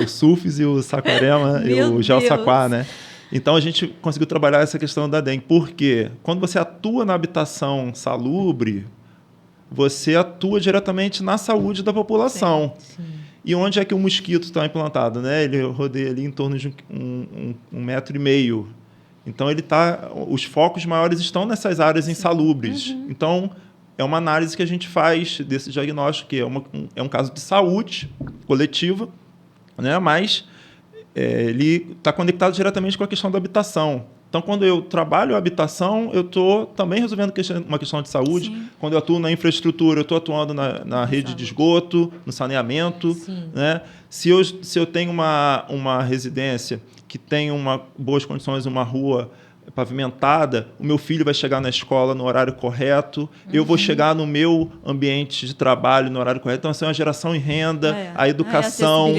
O SUFES e o Saquarema e o GeoSaquá, né? Então, a gente conseguiu trabalhar essa questão da dengue. Por quê? Quando você atua na habitação salubre, você atua diretamente na saúde da população. Sim. E onde é que o mosquito está implantado? Né? Ele rodeia ali em torno de 1,5 metro. Então, os focos maiores estão nessas áreas insalubres. Então, é uma análise que a gente faz desse diagnóstico, que é um caso de saúde coletiva, né? Mas ele está conectado diretamente com a questão da habitação. Então, quando eu trabalho a habitação, eu estou também resolvendo uma questão de saúde. Sim. Quando eu atuo na infraestrutura, eu estou atuando na rede de esgoto, no saneamento. Né? Se eu tenho uma residência que tem boas condições, uma rua pavimentada, o meu filho vai chegar na escola no horário correto, eu vou chegar no meu ambiente de trabalho no horário correto. Então, assim, é uma geração em renda, a educação,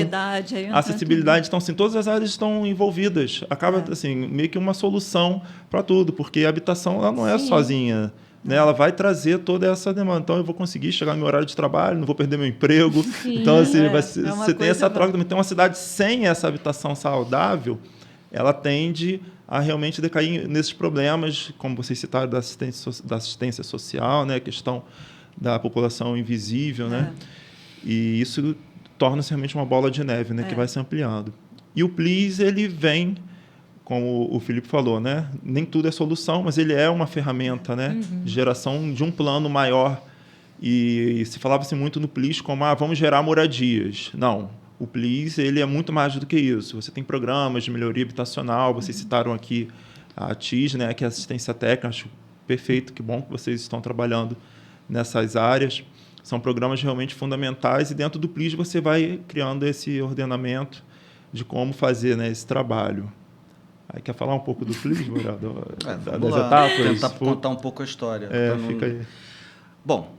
a acessibilidade. Então, assim, todas as áreas estão envolvidas. Acaba, assim, meio que uma solução para tudo, porque a habitação ela não é sozinha. Né? Ela vai trazer toda essa demanda. Então, eu vou conseguir chegar no meu horário de trabalho, não vou perder meu emprego. Então, assim, você tem essa troca também. Então, uma cidade sem essa habitação saudável, ela tende a realmente decair nesses problemas, como vocês citaram, da assistência social, né? A questão da população invisível, né? E isso torna-se realmente uma bola de neve, né? Que vai se ampliando. E o PLIS, ele vem, como o Felipe falou, né? Nem tudo é solução, mas ele é uma ferramenta, né? De geração de um plano maior. E se falava-se muito no PLIS como, vamos gerar moradias. Não. O PLIS, ele é muito mais do que isso. Você tem programas de melhoria habitacional, vocês citaram aqui a ATIS, né, que é assistência técnica, acho perfeito, que bom que vocês estão trabalhando nessas áreas. São programas realmente fundamentais e dentro do PLIS você vai criando esse ordenamento de como fazer, né, esse trabalho. Aí, quer falar um pouco do PLIS, vereador? Das etapas? Tentar contar um pouco a história. Fica aí. Bom,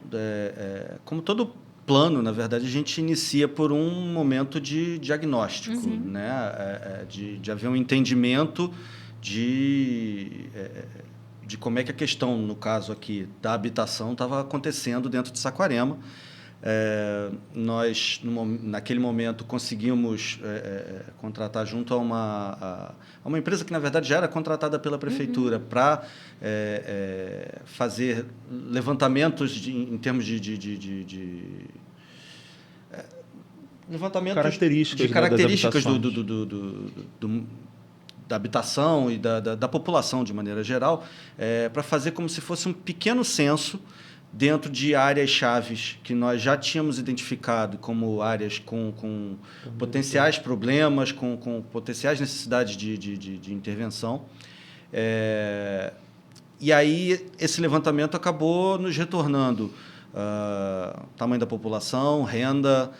como todo plano, na verdade, a gente inicia por um momento de diagnóstico, né? De haver um entendimento de como é que a questão, no caso aqui, da habitação estava acontecendo dentro de Saquarema. Nós, naquele momento, conseguimos contratar junto a uma empresa que, na verdade, já era contratada pela prefeitura para fazer levantamentos em termos levantamentos características da habitação e da população, de maneira geral, para fazer como se fosse um pequeno censo dentro de áreas chaves que nós já tínhamos identificado como áreas com potenciais problemas, com potenciais necessidades de intervenção. E aí esse levantamento acabou nos retornando tamanho da população, renda,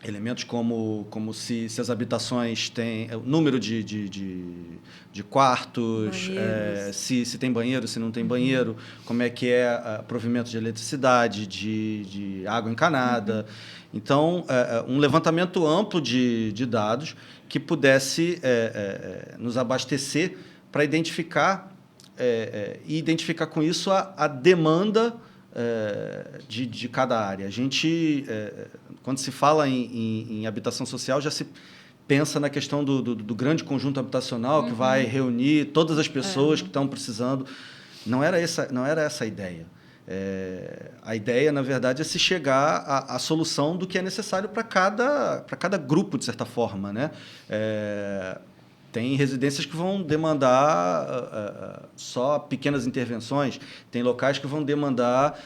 elementos como se as habitações têm o número de quartos, se tem banheiro, se não tem banheiro, como é que é o provimento de eletricidade, de água encanada. Então, um levantamento amplo de dados que pudesse nos abastecer para identificar e identificar com isso a demanda de cada área. A gente, quando se fala em habitação social, já se pensa na questão do grande conjunto habitacional que vai reunir todas as pessoas que estão precisando. Não era essa a ideia. A ideia, na verdade, é se chegar à solução do que é necessário para cada grupo, de certa forma, né? Tem residências que vão demandar só pequenas intervenções, tem locais que vão demandar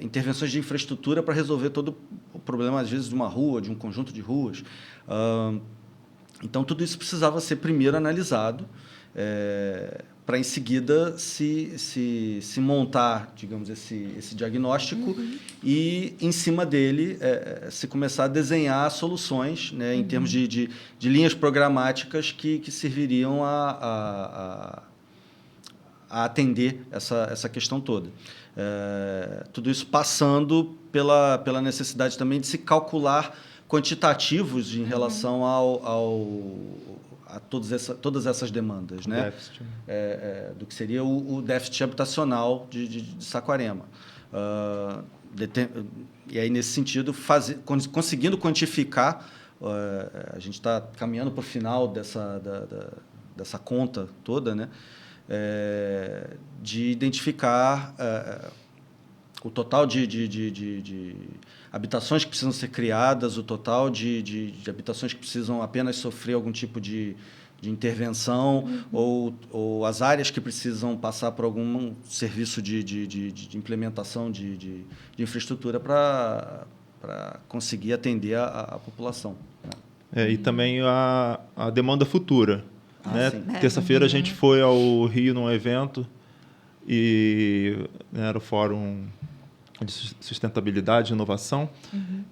intervenções de infraestrutura para resolver todo o problema, às vezes, de uma rua, de um conjunto de ruas. Então, tudo isso precisava ser primeiro analisado, para, em seguida, se montar, digamos, esse diagnóstico e, em cima dele, se começar a desenhar soluções, né, em termos de linhas programáticas que serviriam a atender essa questão toda. Tudo isso passando pela necessidade também de se calcular quantitativos em relação a todas essas demandas, né? Déficit. Do que seria o déficit habitacional de Saquarema. E aí, nesse sentido, conseguindo quantificar, a gente está caminhando para o final dessa conta toda, né? De identificar o total de habitações que precisam ser criadas, o total de habitações que precisam apenas sofrer algum tipo de intervenção, ou as áreas que precisam passar por algum serviço de implementação de infraestrutura para conseguir atender a população. E também a demanda futura. Né? Sim. Terça-feira a gente foi ao Rio num evento e era o Fórum de Sustentabilidade e Inovação.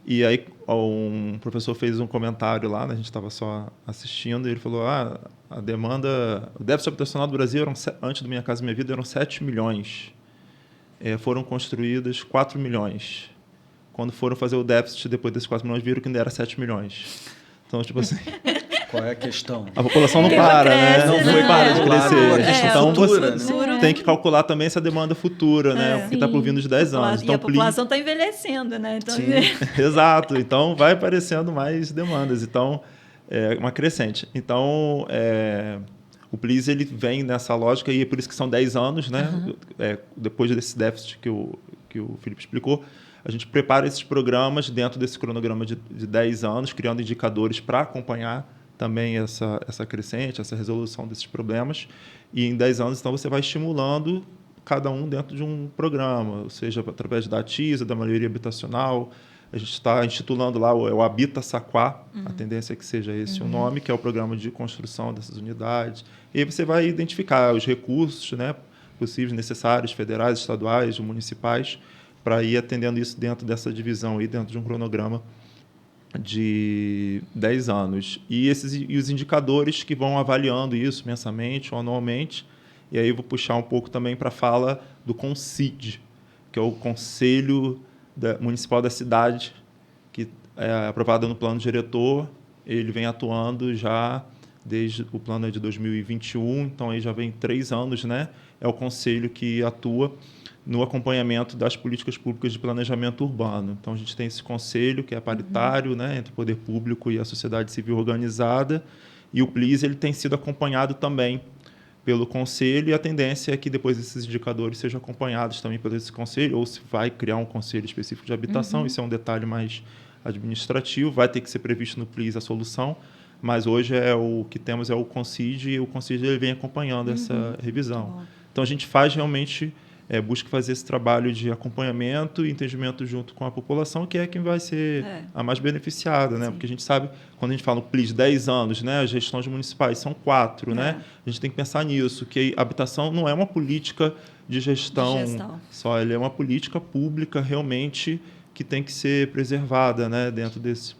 E aí um professor fez um comentário lá, né? A gente estava só assistindo, e ele falou: a demanda, o déficit habitacional do Brasil, antes do Minha Casa Minha Vida, eram 7 milhões. Foram construídas 4 milhões. Quando foram fazer o déficit, depois desses 4 milhões, viram que ainda era 7 milhões. Então, tipo assim... Qual é a questão? A população não para, né? Não Foi para de crescer. Então, você tem que calcular também essa demanda futura, né? Que está por vir nos 10 anos. E a população está envelhecendo, né? Então, exato. Então, vai aparecendo mais demandas. Então, é uma crescente. Então, o PLIS, ele vem nessa lógica, e é por isso que são 10 anos, né? Depois desse déficit que o Felipe explicou, a gente prepara esses programas dentro desse cronograma de 10 anos, criando indicadores para acompanhar também essa crescente, essa resolução desses problemas. E em 10 anos, então, você vai estimulando cada um dentro de um programa, ou seja, através da ATISA, da melhoria habitacional. A gente está institulando lá o Habita Saquá, a tendência é que seja esse o nome, que é o programa de construção dessas unidades. E aí você vai identificar os recursos, né, possíveis, necessários, federais, estaduais, municipais, para ir atendendo isso dentro dessa divisão, aí, dentro de um cronograma de 10 anos. E os indicadores que vão avaliando isso mensalmente ou anualmente. E aí eu vou puxar um pouco também para a fala do CONCID, que é o Conselho Municipal da Cidade, que é aprovado no plano diretor. Ele vem atuando já desde o plano de 2021, então aí já vem 3 anos, né? É o conselho que atua no acompanhamento das políticas públicas de planejamento urbano. Então, a gente tem esse conselho, que é paritário, né, entre o poder público e a sociedade civil organizada, e o PLIS ele tem sido acompanhado também pelo conselho, e a tendência é que depois esses indicadores sejam acompanhados também por esse conselho, ou se vai criar um conselho específico de habitação, isso é um detalhe mais administrativo, vai ter que ser previsto no PLIS a solução, mas hoje o que temos é o CONCID, e o CONCID ele vem acompanhando essa revisão. Então, a gente faz realmente busque fazer esse trabalho de acompanhamento e entendimento junto com a população, que é quem vai ser a mais beneficiada, né? Porque a gente sabe, quando a gente fala no PLIS, 10 anos, né? As gestões municipais são 4, né? A gente tem que pensar nisso, que a habitação não é uma política de gestão só, ela é uma política pública realmente que tem que ser preservada, né? Dentro desses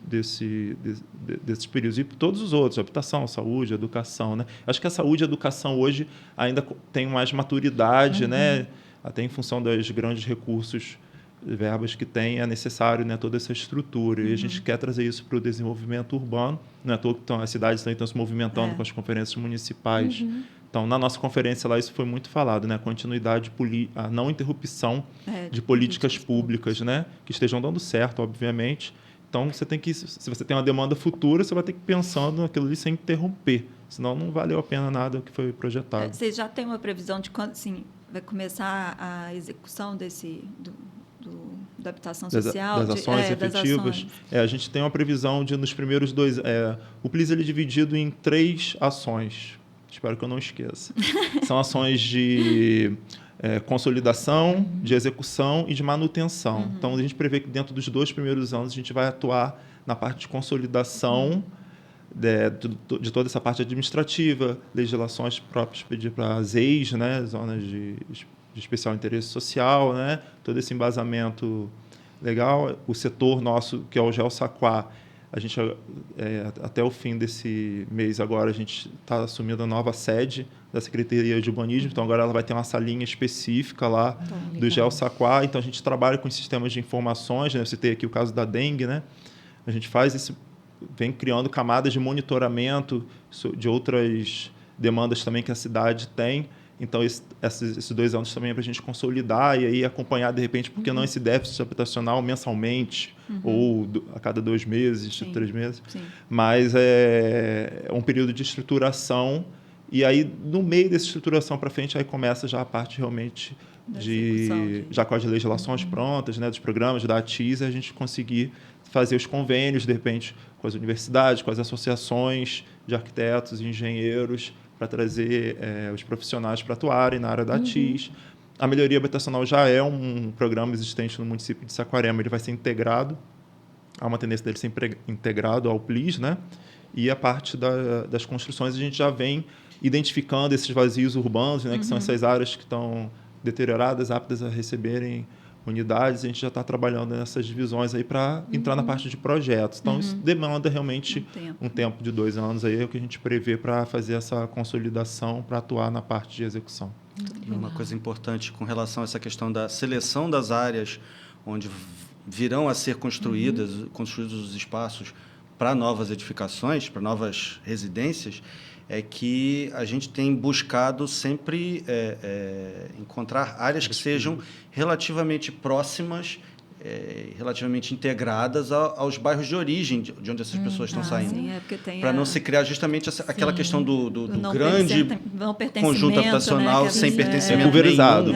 períodos. E todos os outros, habitação, saúde, educação, né? Acho que a saúde e a educação hoje ainda tem mais maturidade, né? Até em função dos grandes recursos, verbas que tem, é necessário, né, toda essa estrutura. E a gente quer trazer isso para o desenvolvimento urbano. Não é à toa que as cidades estão se movimentando com as conferências municipais. Então, na nossa conferência lá, isso foi muito falado, né? A continuidade, a não interrupção de políticas públicas, né? Que estejam dando certo, obviamente. Então, você tem que, se você tem uma demanda futura, você vai ter que ir pensando naquilo ali sem interromper. Senão, não valeu a pena nada o que foi projetado. Vocês já têm uma previsão de quando vai começar a execução da habitação social? Das ações efetivas? A gente tem uma previsão de, nos primeiros 2... o PLIS ele é dividido em 3 ações. Espero que eu não esqueça. São ações de consolidação, de execução e de manutenção. Então, a gente prevê que dentro dos 2 primeiros anos a gente vai atuar na parte de consolidação de toda essa parte administrativa, legislações próprias para as EIs, né, zonas de especial interesse social, né, todo esse embasamento legal. O setor nosso, que é o GeoSaquá, a gente, até o fim desse mês agora, a gente está assumindo a nova sede da Secretaria de Urbanismo, então agora ela vai ter uma salinha específica lá do GeoSaquá. Então, a gente trabalha com sistemas de informações, né? Eu citei aqui o caso da dengue, né? A gente vem criando camadas de monitoramento de outras demandas também que a cidade tem. Então, esses 2 anos também é para a gente consolidar e aí acompanhar, de repente, porque não esse déficit habitacional mensalmente ou a cada 2 meses, 3 meses. Mas é um período de estruturação e aí, no meio dessa estruturação para frente, aí começa já a parte realmente já com as legislações prontas, né, dos programas da ATIS, a gente conseguir fazer os convênios, de repente, com as universidades, com as associações de arquitetos e engenheiros, para trazer os profissionais para atuarem na área da ATIS. A melhoria habitacional já é um programa existente no município de Saquarema, ele vai ser integrado, há uma tendência dele ser integrado ao PLIS, né? E a parte das construções, a gente já vem identificando esses vazios urbanos, né? Que são essas áreas que estão deterioradas, aptas a receberem unidades, a gente já está trabalhando nessas divisões aí para entrar na parte de projetos. Então, isso demanda realmente um tempo de 2 anos aí, é o que a gente prevê para fazer essa consolidação, para atuar na parte de execução. Uma coisa importante com relação a essa questão da seleção das áreas onde virão a ser construídos os espaços para novas edificações, para novas residências, é que a gente tem buscado sempre encontrar áreas que sejam relativamente próximas, relativamente integradas aos bairros de origem de onde essas pessoas estão saindo. Para não se criar justamente aquela questão do grande conjunto habitacional, né, sem pertencimento pulverizado,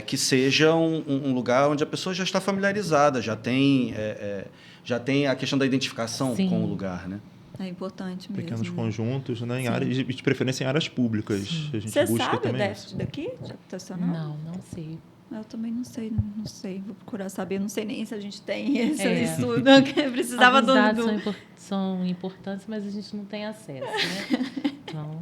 que seja um lugar onde a pessoa já está familiarizada, já tem a questão da identificação com o lugar, né? É importante mesmo. Pequenos conjuntos, né, em áreas, de preferência em áreas públicas. A gente Você busca sabe também o déficit daqui, de habitacional? Não sei. Eu também não sei. Vou procurar saber. Não sei nem se a gente tem esse estudo. Precisava Alguns dados são importantes, mas a gente não tem acesso, né? Então...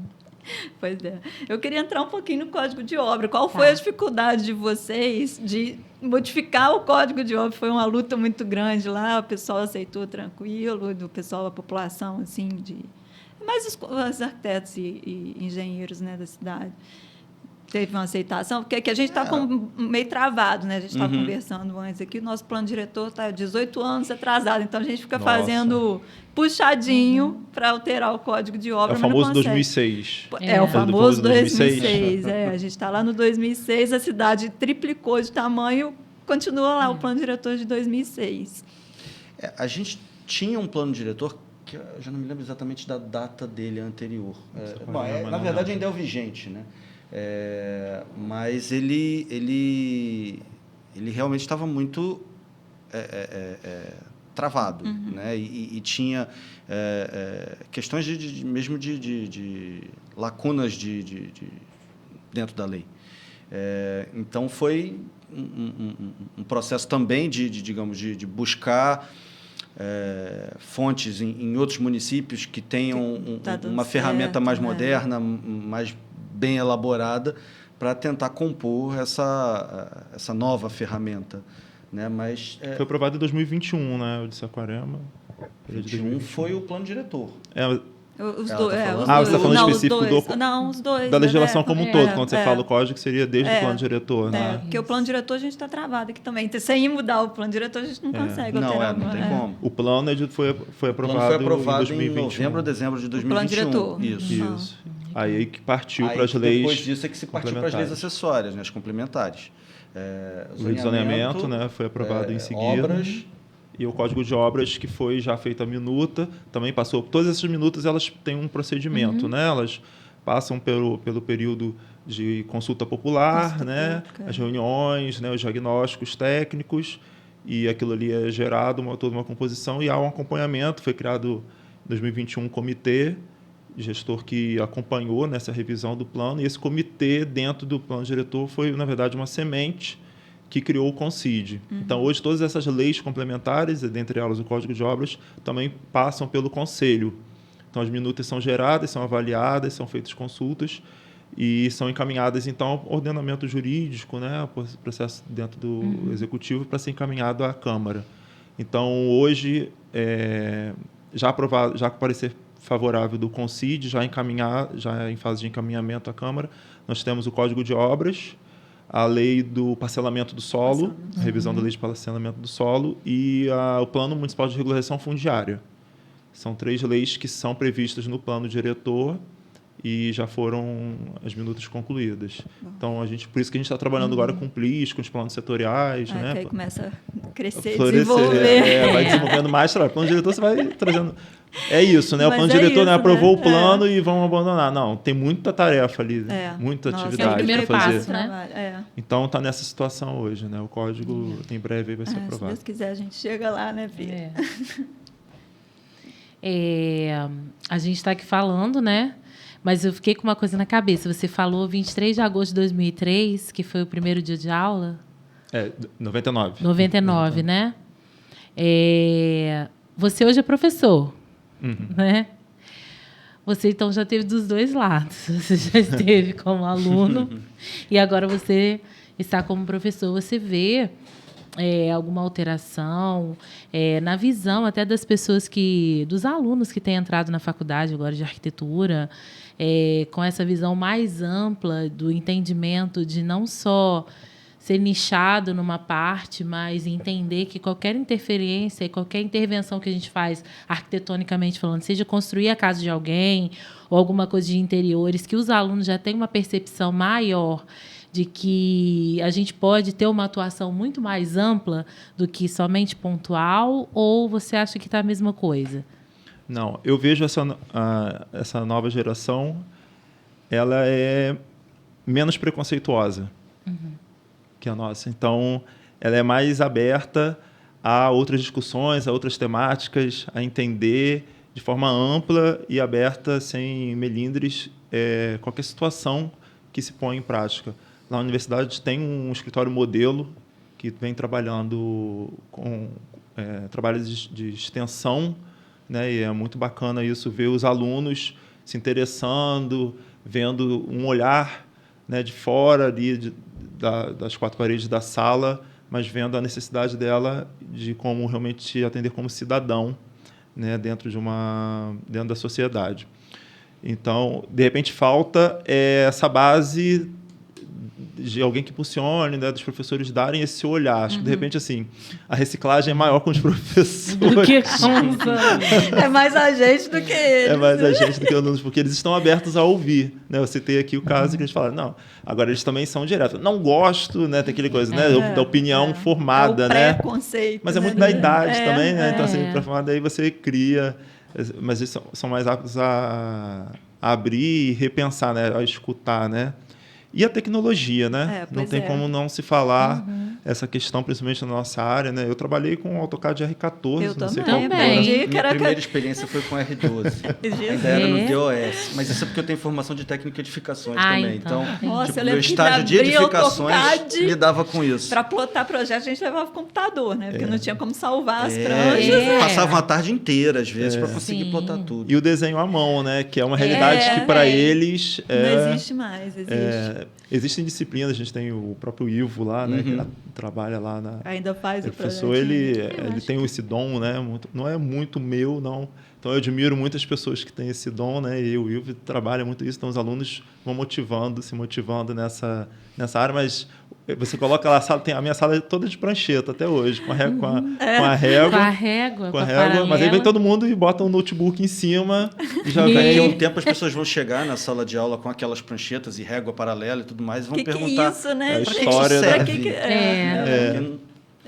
Pois é. Eu queria entrar um pouquinho no Código de Obra. Qual foi a dificuldade de vocês de modificar o Código de Obra? Foi uma luta muito grande lá, o pessoal aceitou tranquilo, a população, assim, mais os arquitetos e engenheiros, né, da cidade. Teve uma aceitação, porque aqui a gente está meio travado, né? A gente estava conversando antes aqui, o nosso plano diretor está 18 anos atrasado, então a gente fica fazendo puxadinho para alterar o Código de Obra. É o famoso 2006. É o famoso 2006. A gente está lá no 2006, a cidade triplicou de tamanho, continua lá o plano diretor de 2006. A gente tinha um plano diretor que eu já não me lembro exatamente da data dele anterior. Na verdade, ainda é o vigente, né? Mas ele realmente estava muito travado, né? E tinha questões mesmo de lacunas dentro da lei. Então, foi um processo também de buscar fontes em outros municípios que tenham uma ferramenta mais moderna, mais bem elaborada, para tentar compor essa nova ferramenta. Né? Mas, foi aprovado em 2021, né? O de Saquarema. 2021 foi o plano diretor. Os dois. Você está falando específico os dois. Da legislação como um todo. Quando você fala o código, seria desde o plano diretor, né? Porque o plano diretor a gente está travado aqui também. Então, sem mudar o plano diretor, a gente não consegue alterar. Não tem como. O plano foi aprovado em novembro ou dezembro de 2021. O plano diretor. Isso. Aí que partiu para as leis. Depois disso é que se partiu para as leis acessórias, né, as complementares. O zoneamento, né, foi aprovado em seguida. Obras. E o Código de Obras, que foi já feita a minuta, também passou. Todas essas minutas elas têm um procedimento, né? Elas passam pelo período de consulta popular, né? As reuniões, né? Os diagnósticos técnicos, e aquilo ali é gerado toda uma composição e há um acompanhamento. Foi criado em 2021 um comitê gestor que acompanhou nessa revisão do plano, e esse comitê dentro do plano diretor foi, na verdade, uma semente que criou o CONCID. Então, hoje, todas essas leis complementares, dentre elas o Código de Obras, também passam pelo Conselho. Então, as minutas são geradas, são avaliadas, são feitas consultas e são encaminhadas, então, ao ordenamento jurídico, né, o processo dentro do Executivo, para ser encaminhado à Câmara. Então, hoje, já aprovado, já com parecer favorável do CONCID, já em fase de encaminhamento à Câmara, nós temos o Código de Obras, a lei do parcelamento do solo, a revisão da lei de parcelamento do solo e o Plano Municipal de Regularização Fundiária. São 3 leis que são previstas no plano diretor e já foram as minutas concluídas. Então, por isso que a gente está trabalhando agora com PLIS, com os planos setoriais. Né? Que aí começa a crescer, desenvolver. Vai desenvolvendo mais trabalho. O plano diretor você vai trazendo... É isso, né? O plano diretor aprovou o plano e vão abandonar. Não, tem muita tarefa ali, muita atividade para fazer. Passo, né? Então, está nessa situação hoje, né? O código, em breve, vai ser aprovado. Se Deus quiser, a gente chega lá, né, Bia? A gente está aqui falando, né? Mas eu fiquei com uma coisa na cabeça. Você falou 23 de agosto de 2003, que foi o primeiro dia de aula? 99. 99, né? Você hoje é professor, né? Você, então, já teve dos dois lados. Você já esteve como aluno e agora você está como professor. Você vê alguma alteração na visão até das pessoas dos alunos que têm entrado na faculdade agora de arquitetura, com essa visão mais ampla do entendimento de não só ser nichado numa parte, mas entender que qualquer interferência e qualquer intervenção que a gente faz arquitetonicamente falando, seja construir a casa de alguém ou alguma coisa de interiores, que os alunos já têm uma percepção maior de que a gente pode ter uma atuação muito mais ampla do que somente pontual, ou você acha que está a mesma coisa? Não, eu vejo essa nova geração, ela é menos preconceituosa que a nossa. Então, ela é mais aberta a outras discussões, a outras temáticas, a entender de forma ampla e aberta, sem melindres, qualquer situação que se põe em prática. Na universidade tem um escritório modelo que vem trabalhando com trabalhos de extensão, né? E é muito bacana isso, ver os alunos se interessando, vendo um olhar, né, de fora ali das 4 paredes da sala, mas vendo a necessidade dela de como realmente atender como cidadão, né, dentro da sociedade. Então, de repente, falta essa base de alguém que impulsione, né, dos professores darem esse olhar. Acho que, de repente, assim, a reciclagem é maior com os professores. Do que com os alunos. É mais a gente do que eles. É mais a gente do que os alunos, porque eles estão abertos a ouvir. Né? Eu citei aqui o caso que eles falaram, não, agora eles também são diretos. Não gosto, né, tem aquele coisa, né, da opinião formada, o né? Preconceito. Mas é muito da idade também, né? Então, assim, para formar, daí você cria... Mas eles são mais aptos a abrir e repensar, né? A escutar, né? E a tecnologia, né? Não tem como não se falar essa questão, principalmente na nossa área, né? Eu trabalhei com o AutoCAD R14. Eu não sei também. Minha primeira experiência foi com R12. Ainda era no DOS. Mas isso é porque eu tenho formação de técnica de edificações também. Então, nossa, meu estágio de edificações lidava com isso. Para plotar projeto, a gente levava computador, né? Porque não tinha como salvar as pranchas. Passava uma tarde inteira, às vezes, para conseguir plotar tudo. E o desenho à mão, né? Que é uma realidade que, para eles... Não existe mais, existem disciplinas, a gente tem o próprio Ivo lá, né? Que trabalha lá na... Ainda faz o professor, ele tem esse dom, né? Não é muito meu, não. Então, eu admiro muitas pessoas que têm esse dom, né? E o Ivo trabalha muito isso. Então, os alunos vão se motivando nessa área, mas... Você coloca lá, a minha sala é toda de prancheta até hoje, com a régua. Mas aí vem todo mundo e bota um notebook em cima e já vem. Daqui a um tempo as pessoas vão chegar na sala de aula com aquelas pranchetas e régua paralela e tudo mais e vão perguntar. Que é isso, né? A história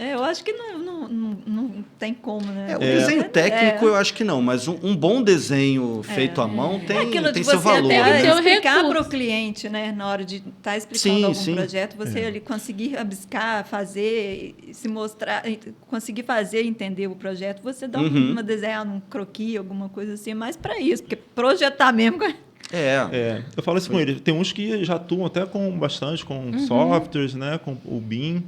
eu acho que não tem como, né? O desenho técnico eu acho que não, mas um bom desenho feito à mão tem seu valor. Até explicar para o cliente, né? Na hora de estar explicando algum projeto, você ali conseguir abiscar, fazer, se mostrar, conseguir fazer, entender o projeto, você dá uma desenhar um croquis, alguma coisa assim, mais para isso, porque projetar mesmo... Eu falo isso com ele. Tem uns que já atuam até com softwares, né? Com o BIM.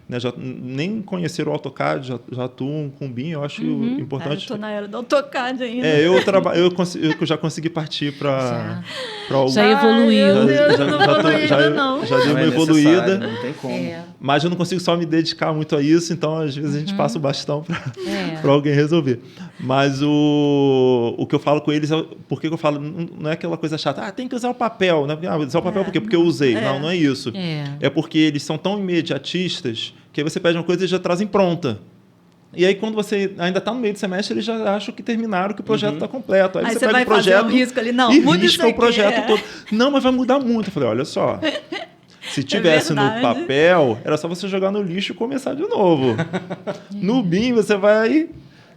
Né, nem conheceram o AutoCAD, já atuam com o BIM, eu acho importante. Eu estou na era do AutoCAD ainda. Eu já consegui partir para já evoluiu. Já deu uma evoluída. Não tem como. Mas eu não consigo só me dedicar muito a isso, então às vezes a gente passa o bastão para alguém resolver. Mas o que eu falo com eles, por que eu falo, não é aquela coisa chata, tem que usar o papel. Né? Usar o papel por quê? Porque eu usei. Não é isso. É porque eles são tão imediatistas que aí você pede uma coisa e eles já trazem pronta. E aí, quando você ainda está no meio do semestre, eles já acham que terminaram, que o projeto está completo. Aí você pede vai o projeto fazer um risco ali. Não, e risca o projeto todo. Não, mas vai mudar muito. Eu falei, olha só, se tivesse no papel, era só você jogar no lixo e começar de novo. No BIM, você vai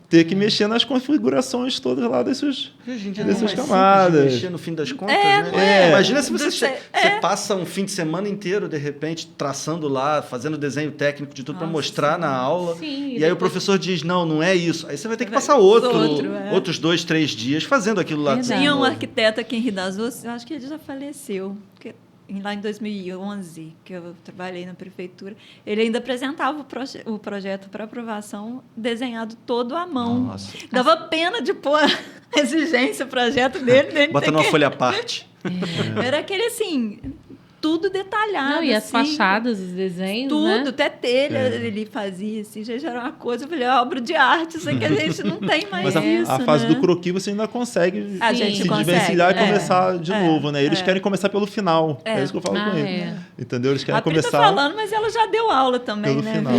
ter que mexer nas configurações todas lá dessas camadas. Mexer no fim das contas, né? Imagina se você passa um fim de semana inteiro, de repente, traçando lá, fazendo desenho técnico de tudo para mostrar na aula. Sim, e aí o professor diz, não é isso. Aí você vai ter que passar outros 2, 3 dias fazendo aquilo lá. Tinha um arquiteto aqui em Rio das Ostras, eu acho que ele já faleceu, porque lá em 2011, que eu trabalhei na prefeitura, ele ainda apresentava o projeto para aprovação desenhado todo à mão. Nossa. Dava pena de pôr a exigência, o projeto dele. Bota numa folha à parte. Era aquele assim... tudo detalhado. E as fachadas, os desenhos, tudo, até telha ele fazia, assim, já era uma coisa, eu falei, obra de arte, isso aqui a gente não tem mais mas isso, a fase do croquis você ainda consegue se desvencilhar e começar de novo, né? Eles querem começar pelo final, é isso que eu falo com ele. Entendeu? Eles querem começar... A Pri tá falando, mas ela já deu aula também, pelo né? Final.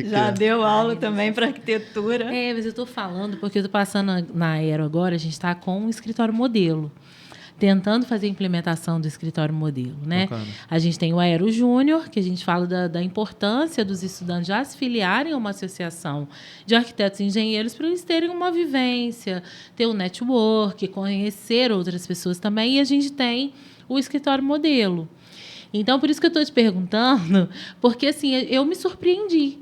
Já deu aula também para arquitetura. Mas eu estou falando, porque eu estou passando na Aero agora, a gente está com um escritório modelo, tentando fazer a implementação do escritório modelo, né? Bacana. A gente tem o Aero Júnior, que a gente fala da importância dos estudantes já se filiarem a uma associação de arquitetos e engenheiros para eles terem uma vivência, ter um network, conhecer outras pessoas também. E a gente tem o escritório modelo. Então, por isso que eu estou te perguntando, porque assim, eu me surpreendi.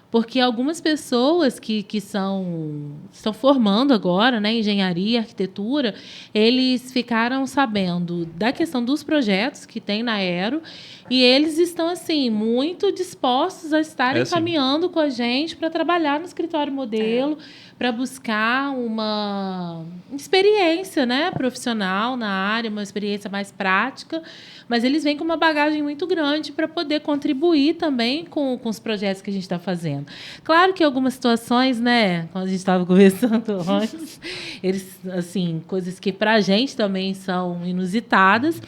Porque algumas pessoas que estão formando agora, né, engenharia, arquitetura, eles ficaram sabendo da questão dos projetos que tem na Aero e eles estão assim muito dispostos a estarem caminhando com a gente para trabalhar no escritório modelo, para buscar uma experiência, né, profissional na área, uma experiência mais prática, mas eles vêm com uma bagagem muito grande para poder contribuir também com os projetos que a gente está fazendo. Claro que algumas situações, né, quando a gente estava conversando antes, eles, assim, coisas que para a gente também são inusitadas,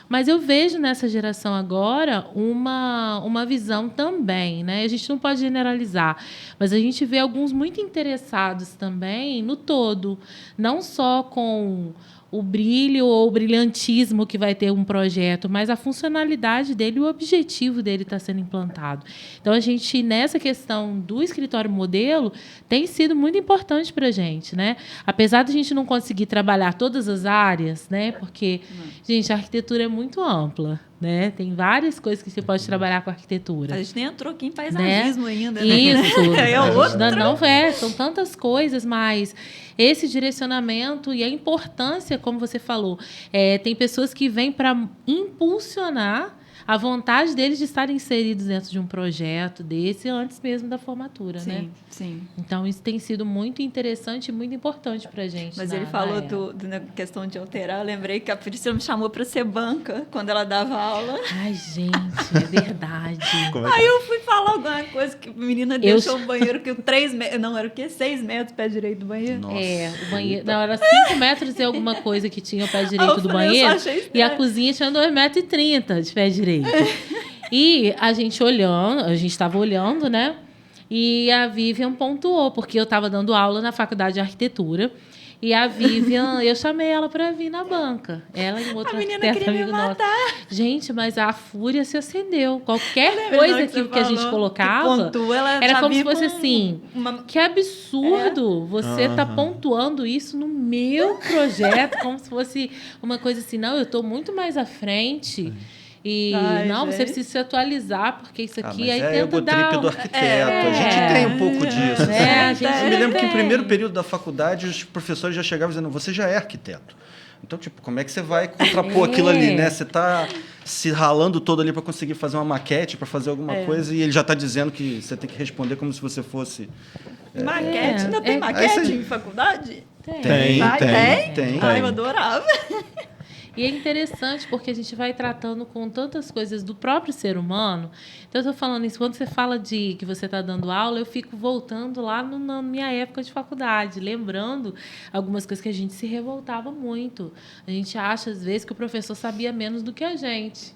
mas eu vejo nessa geração agora uma visão também, né? A gente não pode generalizar, mas a gente vê alguns muito interessados também no todo, não só com o brilho ou o brilhantismo que vai ter um projeto, mas a funcionalidade dele, o objetivo dele está sendo implantado. Então, a gente, nessa questão do escritório modelo, tem sido muito importante para a gente, né? Apesar de a gente não conseguir trabalhar todas as áreas, né? Porque, gente, a arquitetura é muito ampla. né? Tem várias coisas que você pode trabalhar com arquitetura. A gente nem entrou aqui em paisagismo, né? Ainda, né? Isso. Não, são tantas coisas, mas esse direcionamento e a importância, como você falou, tem pessoas que vêm para impulsionar a vontade deles de estarem inseridos dentro de um projeto desse antes mesmo da formatura, né? Sim. Então, isso tem sido muito interessante e muito importante para a gente. Mas ele falou da questão de alterar. Eu lembrei que a Priscila me chamou para ser banca quando ela dava aula. Ai, gente, é verdade. Aí eu fui falar alguma coisa que a menina deixou um banheiro que 3 metros... Não, era o quê? 6 metros pé direito do banheiro? Nossa. O banheiro... Não, era 5 metros e alguma coisa que tinha o pé direito do banheiro. E a cozinha tinha 2,30 metros de pé direito. E a gente estava olhando, né? E a Vivian pontuou, porque eu estava dando aula na faculdade de arquitetura. E a Vivian, eu chamei ela para vir na banca. Ela e um outro arquiteto amigo nosso. Gente, mas a fúria se acendeu. Qualquer coisa que a gente colocava, era como se fosse assim, que absurdo você tá pontuando isso no meu projeto, como se fosse uma coisa assim, não, eu estou muito mais à frente. E você precisa se atualizar, porque isso aqui aí tenta dar... do arquiteto. A gente tem um pouco disso. Eu me lembro que no primeiro período da faculdade, os professores já chegavam dizendo, você já é arquiteto. Então, tipo, como é que você vai contrapor aquilo ali, né? Você está se ralando todo ali para conseguir fazer uma maquete, para fazer alguma coisa, e ele já está dizendo que você tem que responder como se você fosse... Maquete? Ainda tem maquete em faculdade? Tem. Ai, eu adorava. E é interessante porque a gente vai tratando com tantas coisas do próprio ser humano. Então, eu estou falando isso, quando você fala de que você está dando aula, eu fico voltando lá na minha época de faculdade, lembrando algumas coisas que a gente se revoltava muito. A gente acha, às vezes, que o professor sabia menos do que a gente.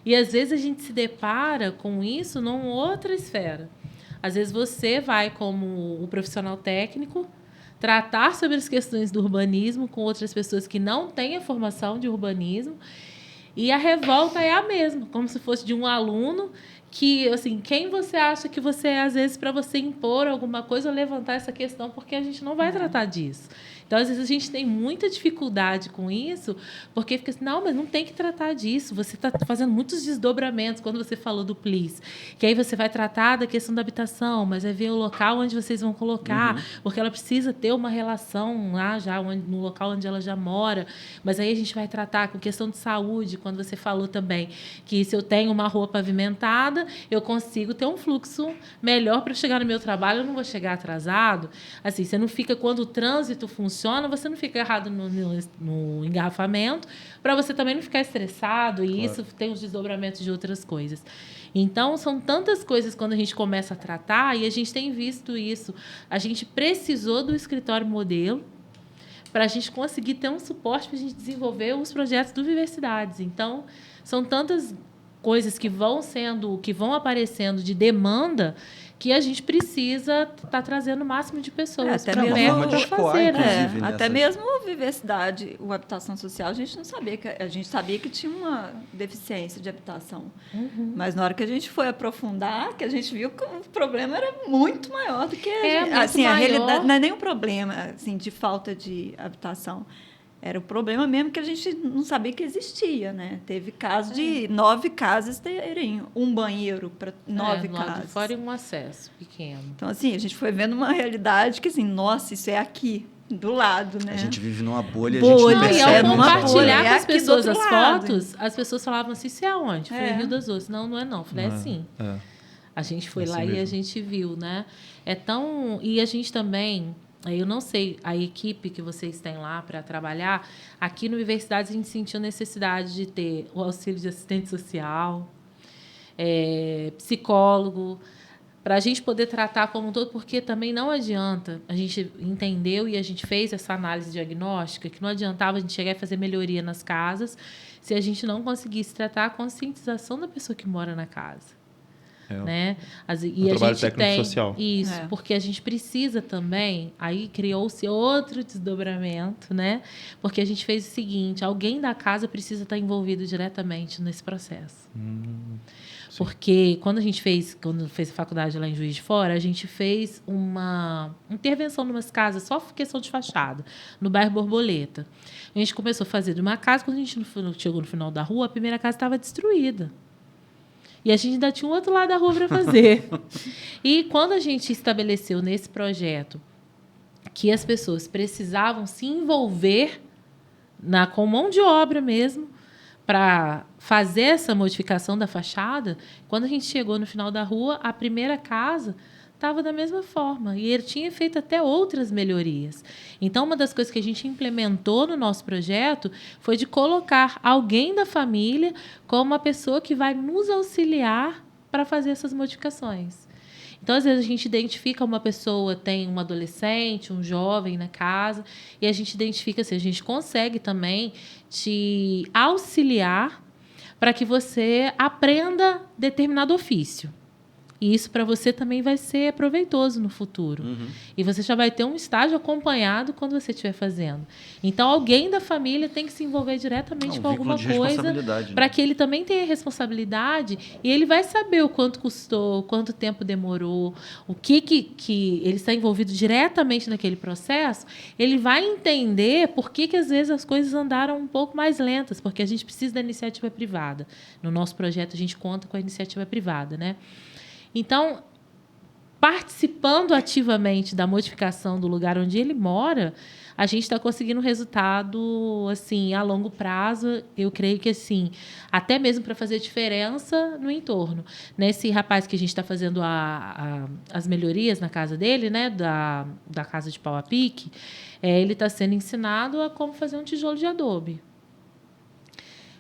E, às vezes, a gente se depara com isso numa outra esfera. Às vezes, você vai como um profissional técnico, tratar sobre as questões do urbanismo com outras pessoas que não têm a formação de urbanismo, e a revolta é a mesma, como se fosse de um aluno que, assim, quem você acha que você é, às vezes, para você impor alguma coisa ou levantar essa questão, porque a gente não vai tratar disso. Então, às vezes, a gente tem muita dificuldade com isso, porque fica assim, não, mas não tem que tratar disso. Você está fazendo muitos desdobramentos, quando você falou do PLIS. Que aí você vai tratar da questão da habitação, mas vai ver o local onde vocês vão colocar, porque ela precisa ter uma relação lá, já no local onde ela já mora. Mas aí a gente vai tratar com questão de saúde, quando você falou também que se eu tenho uma rua pavimentada, eu consigo ter um fluxo melhor para chegar no meu trabalho, eu não vou chegar atrasado. Assim, você não fica, quando o trânsito funciona, você não fica errado no engarrafamento, para você também não ficar estressado, e isso tem os desdobramentos de outras coisas. Então, são tantas coisas quando a gente começa a tratar, e a gente tem visto isso. A gente precisou do escritório modelo para a gente conseguir ter um suporte para a gente desenvolver os projetos do Viversidades. Então, são tantas coisas que vão aparecendo de demanda, que a gente precisa estar trazendo o máximo de pessoas para perto para fazer, né? Até mesmo a Viversidade, a habitação social, a gente não sabia a gente sabia que tinha uma deficiência de habitação. Mas na hora que a gente foi aprofundar, que a gente viu que o problema era muito maior do que a realidade. Não é nem um problema assim de falta de habitação. Era o problema mesmo que a gente não sabia que existia, né? Teve caso de 9 casas terem um banheiro para 9 casas. Fora e um acesso pequeno. Então, assim, a gente foi vendo uma realidade que, assim, nossa, isso é aqui, do lado, né? A gente vive numa bolha, a gente não percebe. E ao compartilhar com as pessoas as fotos, as pessoas falavam assim, isso é aonde? Foi Rio das Ostras. Não, não é não. Eu falei, sim. A gente foi lá mesmo. E a gente viu, né? E a gente também... Eu não sei, a equipe que vocês têm lá para trabalhar, aqui no Viversidades a gente sentiu necessidade de ter o auxílio de assistente social, psicólogo, para a gente poder tratar como um todo, porque também não adianta, a gente entendeu e a gente fez essa análise diagnóstica, que não adiantava a gente chegar e fazer melhoria nas casas se a gente não conseguisse tratar a conscientização da pessoa que mora na casa. né? E a trabalho técnico social. Isso, porque a gente precisa também, aí criou-se outro desdobramento, né? Porque a gente fez o seguinte, alguém da casa precisa estar envolvido diretamente nesse processo. Porque quando fez a faculdade lá em Juiz de Fora, a gente fez uma intervenção em umas casas, só questão de fachada, no bairro Borboleta. A gente começou a fazer de uma casa, quando a gente chegou no final da rua, a primeira casa estava destruída. E a gente ainda tinha um outro lado da rua para fazer. E quando a gente estabeleceu nesse projeto que as pessoas precisavam se envolver com mão de obra mesmo para fazer essa modificação da fachada, quando a gente chegou no final da rua, a primeira casa estava da mesma forma. E ele tinha feito até outras melhorias. Então, uma das coisas que a gente implementou no nosso projeto foi de colocar alguém da família como uma pessoa que vai nos auxiliar para fazer essas modificações. Então, às vezes, a gente identifica uma pessoa, tem um adolescente, um jovem na casa, e a gente identifica, assim, a gente consegue também te auxiliar para que você aprenda determinado ofício. E isso para você também vai ser proveitoso no futuro. E você já vai ter um estágio acompanhado quando você estiver fazendo. Então, alguém da família tem que se envolver diretamente com alguma coisa para que ele também tenha responsabilidade e ele vai saber o quanto custou, quanto tempo demorou, o que ele está envolvido diretamente naquele processo. Ele vai entender por que às vezes as coisas andaram um pouco mais lentas, porque a gente precisa da iniciativa privada. No nosso projeto, a gente conta com a iniciativa privada, né? Então, participando ativamente da modificação do lugar onde ele mora, a gente está conseguindo um resultado assim, a longo prazo. Eu creio que assim, até mesmo para fazer diferença no entorno. Nesse rapaz que a gente está fazendo as melhorias na casa dele, né, da casa de pau a pique, ele está sendo ensinado a como fazer um tijolo de adobe.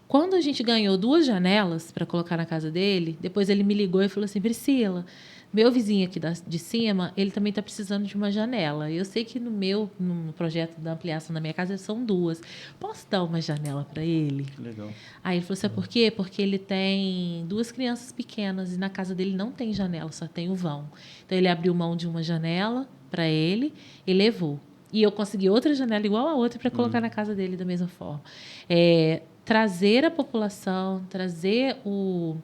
Quando a gente ganhou 2 janelas para colocar na casa dele, depois ele me ligou e falou assim, Priscila, meu vizinho aqui de cima, ele também está precisando de uma janela. Eu sei que no projeto da ampliação da minha casa são 2. Posso dar uma janela para ele? Legal. Aí ele falou, sabe por quê? Porque ele tem 2 crianças pequenas e na casa dele não tem janela, só tem o vão. Então, ele abriu mão de uma janela para ele e levou. E eu consegui outra janela igual a outra para colocar na casa dele da mesma forma. Trazer a população, trazer o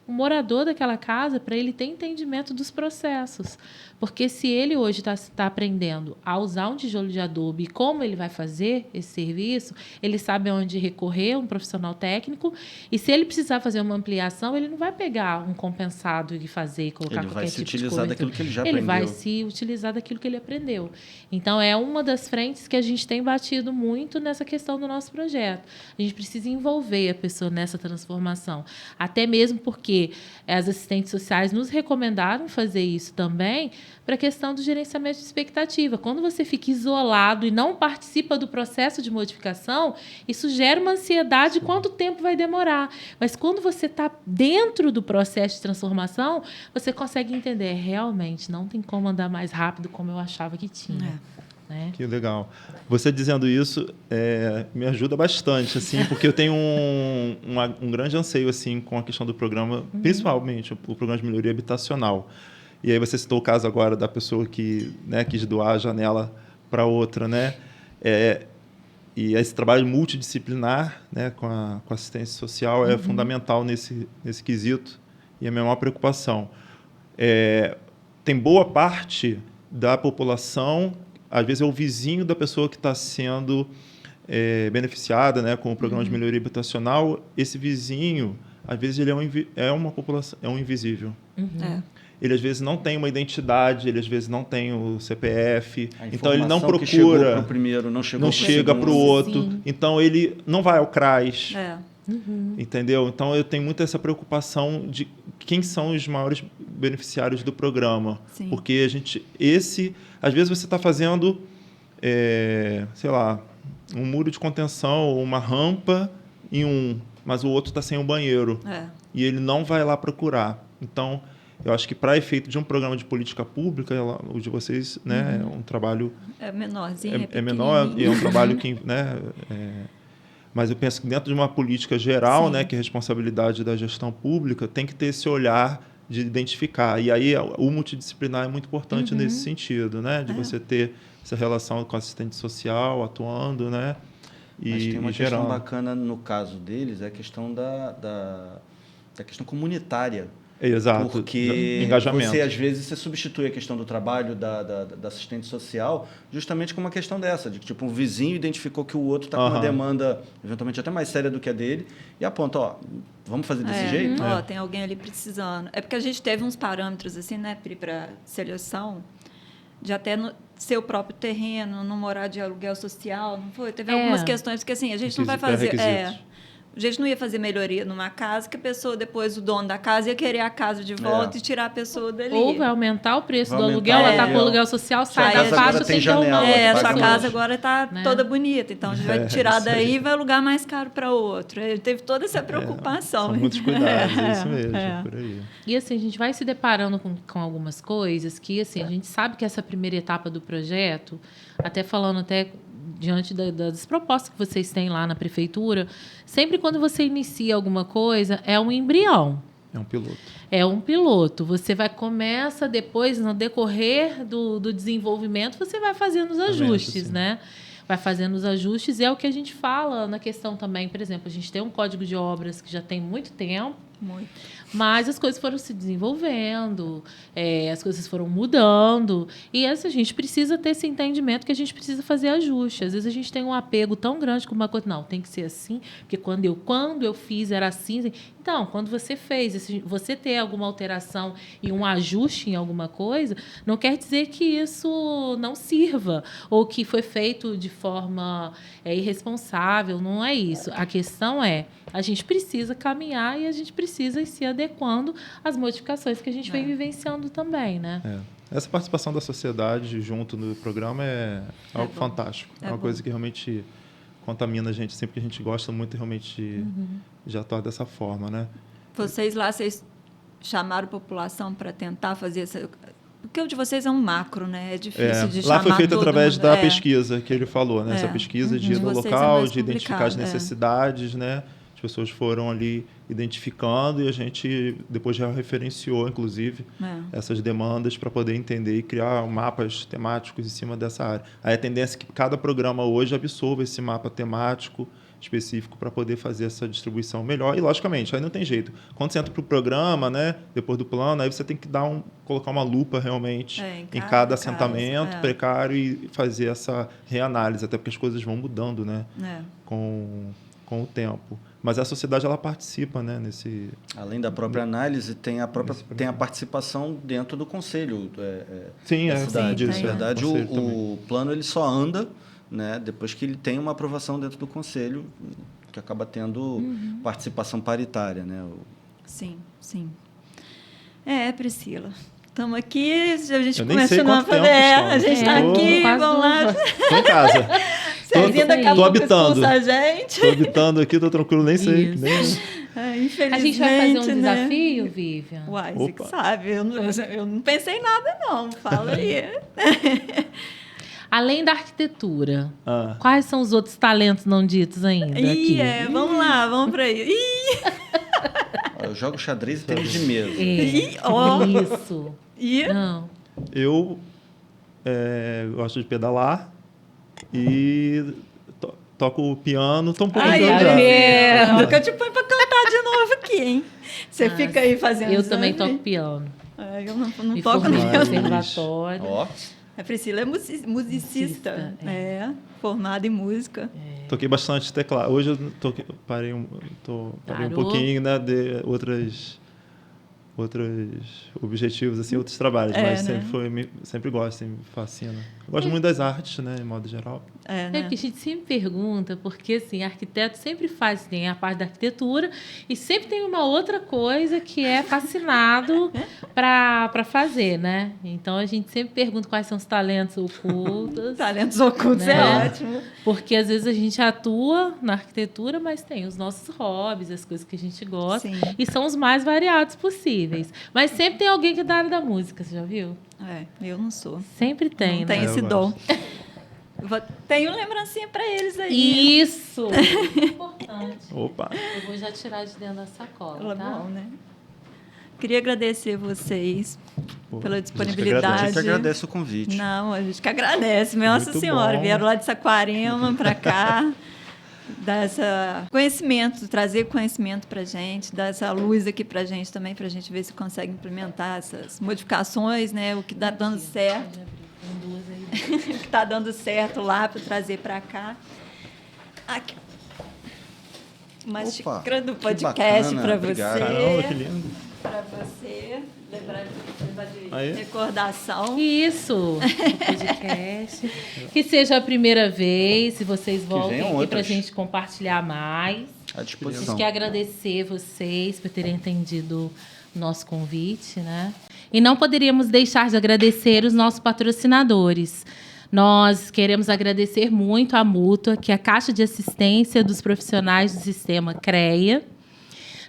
morador daquela casa para ele ter entendimento dos processos. Porque se ele hoje está aprendendo a usar um tijolo de adobe e como ele vai fazer esse serviço, ele sabe aonde recorrer, um profissional técnico, e se ele precisar fazer uma ampliação, ele não vai pegar um compensado e fazer, colocar qualquer tipo de coisa. Ele vai se utilizar daquilo que ele já aprendeu. Ele vai se utilizar daquilo que ele aprendeu. Então, é uma das frentes que a gente tem batido muito nessa questão do nosso projeto. A gente precisa envolver a pessoa nessa transformação. Até mesmo porque as assistentes sociais nos recomendaram fazer isso também para a questão do gerenciamento de expectativa. Quando você fica isolado e não participa do processo de modificação, isso gera uma ansiedade de quanto tempo vai demorar. Mas quando você está dentro do processo de transformação, você consegue entender, realmente, não tem como andar mais rápido como eu achava que tinha. Né? Que legal. Você dizendo isso me ajuda bastante, assim, porque eu tenho um grande anseio assim, com a questão do programa, principalmente o programa de melhoria habitacional. E aí você citou o caso agora da pessoa que, né, quis doar a janela para outra, né? E esse trabalho multidisciplinar, né, com a assistência social é fundamental nesse quesito e é a minha maior preocupação. Tem boa parte da população, às vezes é o vizinho da pessoa que está sendo beneficiada, né, com o programa de melhoria habitacional. Esse vizinho, às vezes, ele é uma população, é um invisível. Ele, às vezes, não tem uma identidade, ele, às vezes, não tem o CPF. Então, ele não procura... que chegou para o primeiro, não chega para o outro. Sim. Então, ele não vai ao CRAS. Entendeu? Então, eu tenho muito essa preocupação de quem são os maiores beneficiários do programa. Sim. Porque às vezes, você está fazendo, sei lá, um muro de contenção ou uma rampa mas o outro está sem um banheiro. E ele não vai lá procurar. Então, eu acho que, para efeito de um programa de política pública, o de vocês, né, é um trabalho... É menorzinho, é menor e é um trabalho que... Né, mas eu penso que, dentro de uma política geral, né, que é responsabilidade da gestão pública, tem que ter esse olhar de identificar. E aí o multidisciplinar é muito importante nesse sentido, né? De você ter essa relação com o assistente social atuando, né? Mas tem uma questão bacana no caso deles, é a questão da questão comunitária. Exato. Porque engajamento. às vezes, você substitui a questão do trabalho da assistente social justamente com uma questão dessa, de que tipo, um vizinho identificou que o outro está com uma demanda eventualmente até mais séria do que a dele e aponta, vamos fazer desse jeito? Tem alguém ali precisando. É porque a gente teve uns parâmetros assim, né, para seleção, de até ser o próprio terreno, não morar de aluguel social, não foi? Teve algumas questões, porque assim, a gente não vai fazer... A gente não ia fazer melhoria numa casa que a pessoa, depois o dono da casa ia querer a casa de volta e tirar a pessoa dali. Ou vai aumentar o preço do aluguel, ela está com o aluguel social, sai da faixa, tem que janela, sua casa agora está toda bonita, então a gente vai tirar daí e vai alugar mais caro para outro. Teve toda essa preocupação. São muitos cuidados, é isso mesmo, por aí. E assim, a gente vai se deparando com algumas coisas que, assim, a gente sabe que essa primeira etapa do projeto, até falando diante das propostas que vocês têm lá na prefeitura, sempre quando você inicia alguma coisa, é um embrião. É um piloto. É um piloto. Você começa depois, no decorrer do desenvolvimento, você vai fazendo os ajustes, né? Vai fazendo os ajustes e é o que a gente fala na questão também. Por exemplo, a gente tem um código de obras que já tem muito tempo, mas as coisas foram se desenvolvendo, as coisas foram mudando, e a gente precisa ter esse entendimento que a gente precisa fazer ajuste. Às vezes a gente tem um apego tão grande com uma coisa, não, tem que ser assim, porque quando eu fiz era assim. Então, quando você fez, você ter alguma alteração e um ajuste em alguma coisa, não quer dizer que isso não sirva, ou que foi feito de forma irresponsável, não é isso. A questão a gente precisa caminhar e a gente precisa ir se adequando às modificações que a gente vem vivenciando também, né? Essa participação da sociedade junto no programa é algo fantástico. É uma coisa que realmente contamina a gente, sempre que a gente gosta muito realmente de atuar dessa forma, né? Vocês chamaram a população para tentar fazer essa... Porque o de vocês é um macro, né? É difícil de chamar. Lá foi feito através da pesquisa que ele falou, né? Essa pesquisa de ir no local, de identificar as necessidades, né? As pessoas foram ali identificando e a gente depois já referenciou, inclusive, essas demandas para poder entender e criar mapas temáticos em cima dessa área. Aí a tendência é que cada programa hoje absorva esse mapa temático específico para poder fazer essa distribuição melhor. E, logicamente, aí não tem jeito. Quando você entra para o programa, né, depois do plano, aí você tem que colocar uma lupa realmente em cada assentamento precário e fazer essa reanálise, até porque as coisas vão mudando, né, com o tempo. Mas a sociedade, ela participa, né, nesse... Além da própria análise, tem a participação dentro do conselho sim, da cidade. Sim, na verdade, o plano ele só anda, né, depois que ele tem uma aprovação dentro do conselho, que acaba tendo participação paritária, né? Sim. Priscila, estamos aqui, a gente começou a fazer... a gente está aqui, vamos lá. Estou em casa. Estou habitando. Estou habitando aqui, estou tranquilo, nem sei. Infelizmente, a gente vai fazer um desafio, Vivian? Uai, você que sabe. Eu não pensei em nada, não. Fala aí. Além da arquitetura, quais são os outros talentos não ditos ainda? Vamos lá, vamos para aí. Eu jogo xadrez e tênis de mesa. Isso. Não. Eu gosto de pedalar e toco piano. Estou um pouco enganado. Que eu te ponho para cantar de novo aqui, hein? Você fica aí fazendo... Eu também toco piano. Eu não toco no conservatório. A Priscila é musicista, formada em música. Toquei bastante teclado. Hoje eu parei um pouquinho, né, de outros objetivos, assim, outros trabalhos, mas sempre gosto, sempre me fascina. Gosto muito das artes, né, de modo geral. Porque a gente sempre pergunta, porque assim, arquiteto sempre faz, tem a parte da arquitetura e sempre tem uma outra coisa que é fascinado para fazer, né? Então a gente sempre pergunta quais são os talentos ocultos. Talentos ocultos, né? É ótimo. Porque às vezes a gente atua na arquitetura, mas tem os nossos hobbies, as coisas que a gente gosta, e são os mais variados possíveis. Mas sempre tem alguém que é da área da música, você já viu? Eu não sou. Sempre tem, não tem esse dom. Tenho lembrancinha para eles aí. Isso! Muito importante. Opa! Eu vou já tirar de dentro da sacola, tá? Bom, né? Queria agradecer vocês pela disponibilidade. A gente que agradece o convite. Não, a gente que agradece. Nossa Muito Senhora, bom. vieram lá de Saquarema para cá, dar essa conhecimento, trazer conhecimento para a gente, dar essa luz aqui para a gente também, para a gente ver se consegue implementar essas modificações, né? O que está dando certo. O que está dando certo lá para trazer para cá. Aqui. Uma xícara do podcast para você. Caramba, que lindo. Para você, levar de recordação. Isso, o podcast. Que seja a primeira vez, se vocês voltem aqui para a gente compartilhar mais. À disposição. A gente quer agradecer vocês por terem atendido o nosso convite, né? E não poderíamos deixar de agradecer os nossos patrocinadores. Nós queremos agradecer muito à Mútua, que é a Caixa de Assistência dos Profissionais do Sistema CREA.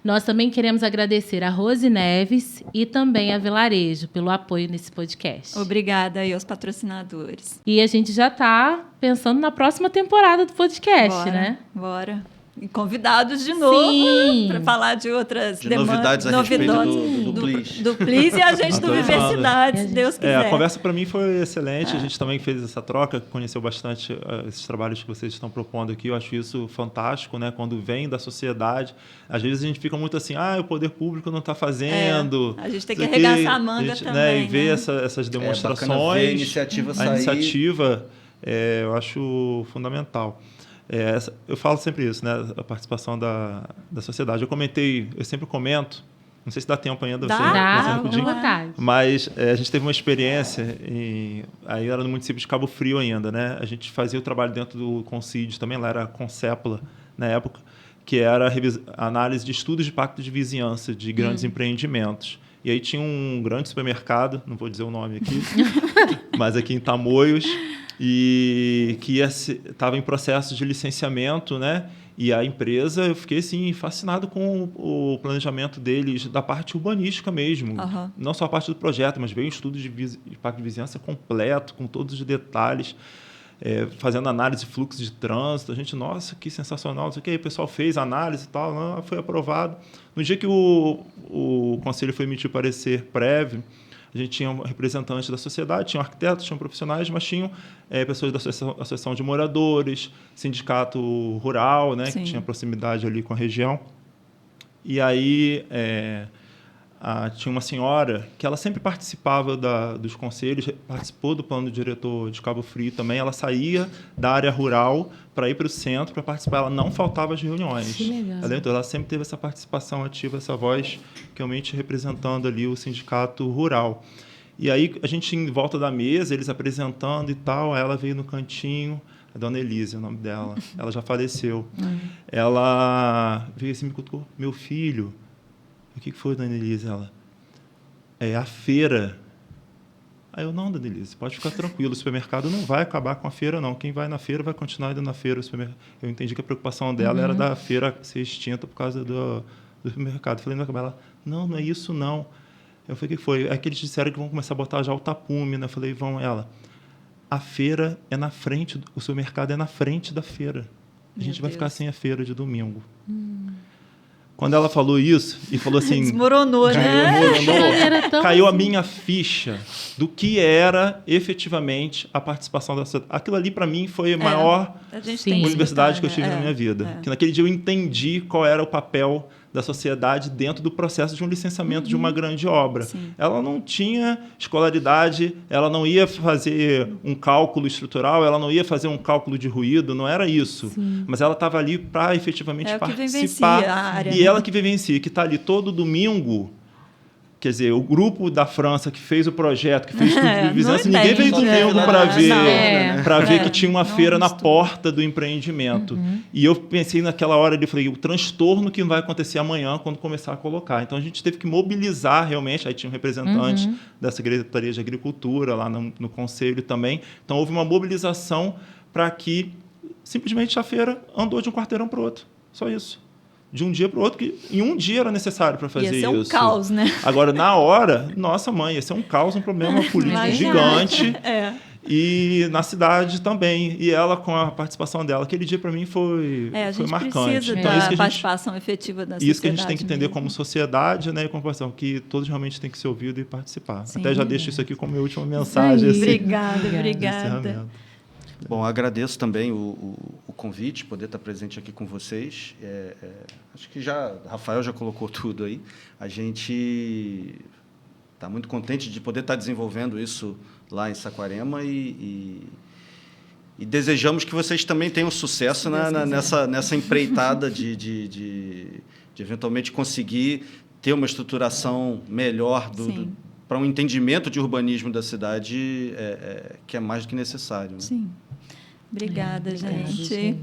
Nós também queremos agradecer a Rose Neves e também a Vilarejo pelo apoio nesse podcast. Obrigada aí aos patrocinadores. E a gente já está pensando na próxima temporada do podcast, Bora, né? Bora. E convidados de novo para falar de outras novidades a respeito do PLIS. Do PLIS e a gente do Viversidade, se Deus quiser. A conversa para mim foi excelente. A gente também fez essa troca, conheceu bastante esses trabalhos que vocês estão propondo aqui. Eu acho isso fantástico, né? Quando vem da sociedade. Às vezes a gente fica muito assim, o poder público não está fazendo. A gente tem que arregaçar a manga também. Né? E ver essas demonstrações. Ver a iniciativa sair. A iniciativa, eu acho fundamental. Eu falo sempre isso, né? A participação da sociedade. Eu sempre comento, não sei se dá tempo ainda. Dá, vontade. Mas a gente teve uma experiência, aí era no município de Cabo Frio ainda, né? A gente fazia o trabalho dentro do Concídio, também lá era Concepla, na época, que era a análise de estudos de pacto de vizinhança de grandes empreendimentos. E aí tinha um grande supermercado, não vou dizer o nome aqui, mas aqui em Tamoios, e que estava em processo de licenciamento, né? E a empresa, eu fiquei assim, fascinado com o planejamento deles, da parte urbanística mesmo. Uhum. Não só a parte do projeto, mas veio um estudo de pacto de vizinhança completo, com todos os detalhes, fazendo análise de fluxo de trânsito. A gente, nossa, que sensacional, não sei o que. Aí o pessoal fez análise e tal, foi aprovado. No dia que o conselho foi emitir parecer prévio, a gente tinha representantes da sociedade, tinham arquitetos, tinham profissionais, mas tinham pessoas da associação de moradores, sindicato rural, né, que tinha proximidade ali com a região. E aí tinha uma senhora que ela sempre participava dos conselhos, participou do plano diretor de Cabo Frio também. Ela saía da área rural para ir para o centro para participar. Ela não faltava às reuniões. Que legal. Ela sempre teve essa participação ativa, essa voz, realmente representando ali o sindicato rural. E aí, a gente em volta da mesa, eles apresentando e tal, ela veio no cantinho, a dona Elise, é o nome dela, ela já faleceu. Ela veio assim, me cutucou, meu filho, o que foi, dona Elise? Ela, a feira. Aí eu, não, dona Elise, pode ficar tranquilo, o supermercado não vai acabar com a feira, não. Quem vai na feira vai continuar indo na feira. Eu entendi que a preocupação dela era da feira ser extinta por causa do supermercado. Eu falei, não, ela, não é isso, não. Eu falei, o que foi? É que eles disseram que vão começar a botar já o tapume, né? Eu falei, vão, ela. A feira é na frente, o supermercado é na frente da feira. A gente vai ficar sem a feira de domingo. Quando ela falou isso, e falou assim... Desmoronou, né? Caiu a minha ficha do que era efetivamente a participação da sociedade. Aquilo ali, para mim, foi a maior universidade que eu tive na minha vida. Que naquele dia eu entendi qual era o papel da sociedade dentro do processo de um licenciamento de uma grande obra. Sim. Ela não tinha escolaridade, ela não ia fazer um cálculo estrutural, ela não ia fazer um cálculo de ruído, não era isso. Sim. Mas ela estava ali para efetivamente participar. A área, e ela que vivencia, que está ali todo domingo. Quer dizer, o grupo da França que fez o projeto, que fez tudo de vizinhança, ninguém veio domingo para ver que tinha uma feira na porta do empreendimento. E eu pensei naquela hora, eu falei, o transtorno que vai acontecer amanhã quando começar a colocar. Então, a gente teve que mobilizar realmente, aí tinha um representante da Secretaria de Agricultura lá no Conselho também. Então, houve uma mobilização para que simplesmente a feira andou de um quarteirão para o outro. Só isso. De um dia para o outro, que em um dia era necessário para fazer isso. Ia ser um caos, né? Agora, na hora, nossa mãe, ia ser um caos, um problema político gigante. E na cidade também. E ela, com a participação dela, aquele dia para mim foi marcante. A gente precisa da participação efetiva da sociedade. Isso que a gente tem que entender como sociedade, né, e como população, que todos realmente têm que ser ouvidos e participar. Sim. Até já deixo isso aqui como minha última mensagem. Assim, obrigada. Bom, agradeço também o convite, poder estar presente aqui com vocês. Acho que Rafael já colocou tudo aí. A gente está muito contente de poder estar desenvolvendo isso lá em Saquarema e desejamos que vocês também tenham sucesso nessa empreitada de eventualmente conseguir ter uma estruturação melhor para um entendimento de urbanismo da cidade que é mais do que necessário. Né? Sim. Obrigada, gente.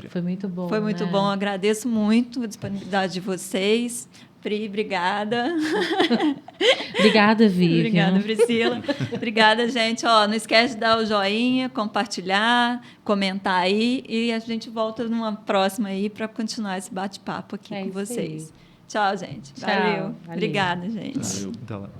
Foi muito bom. Foi muito bom. Agradeço muito a disponibilidade de vocês. Pri, obrigada. Obrigada, Vivian. Obrigada, Priscila. Obrigada, gente. Não esquece de dar o joinha, compartilhar, comentar aí. E a gente volta numa próxima aí para continuar esse bate-papo aqui com vocês. Tchau, gente. Valeu. Obrigada, gente. Valeu. Até lá.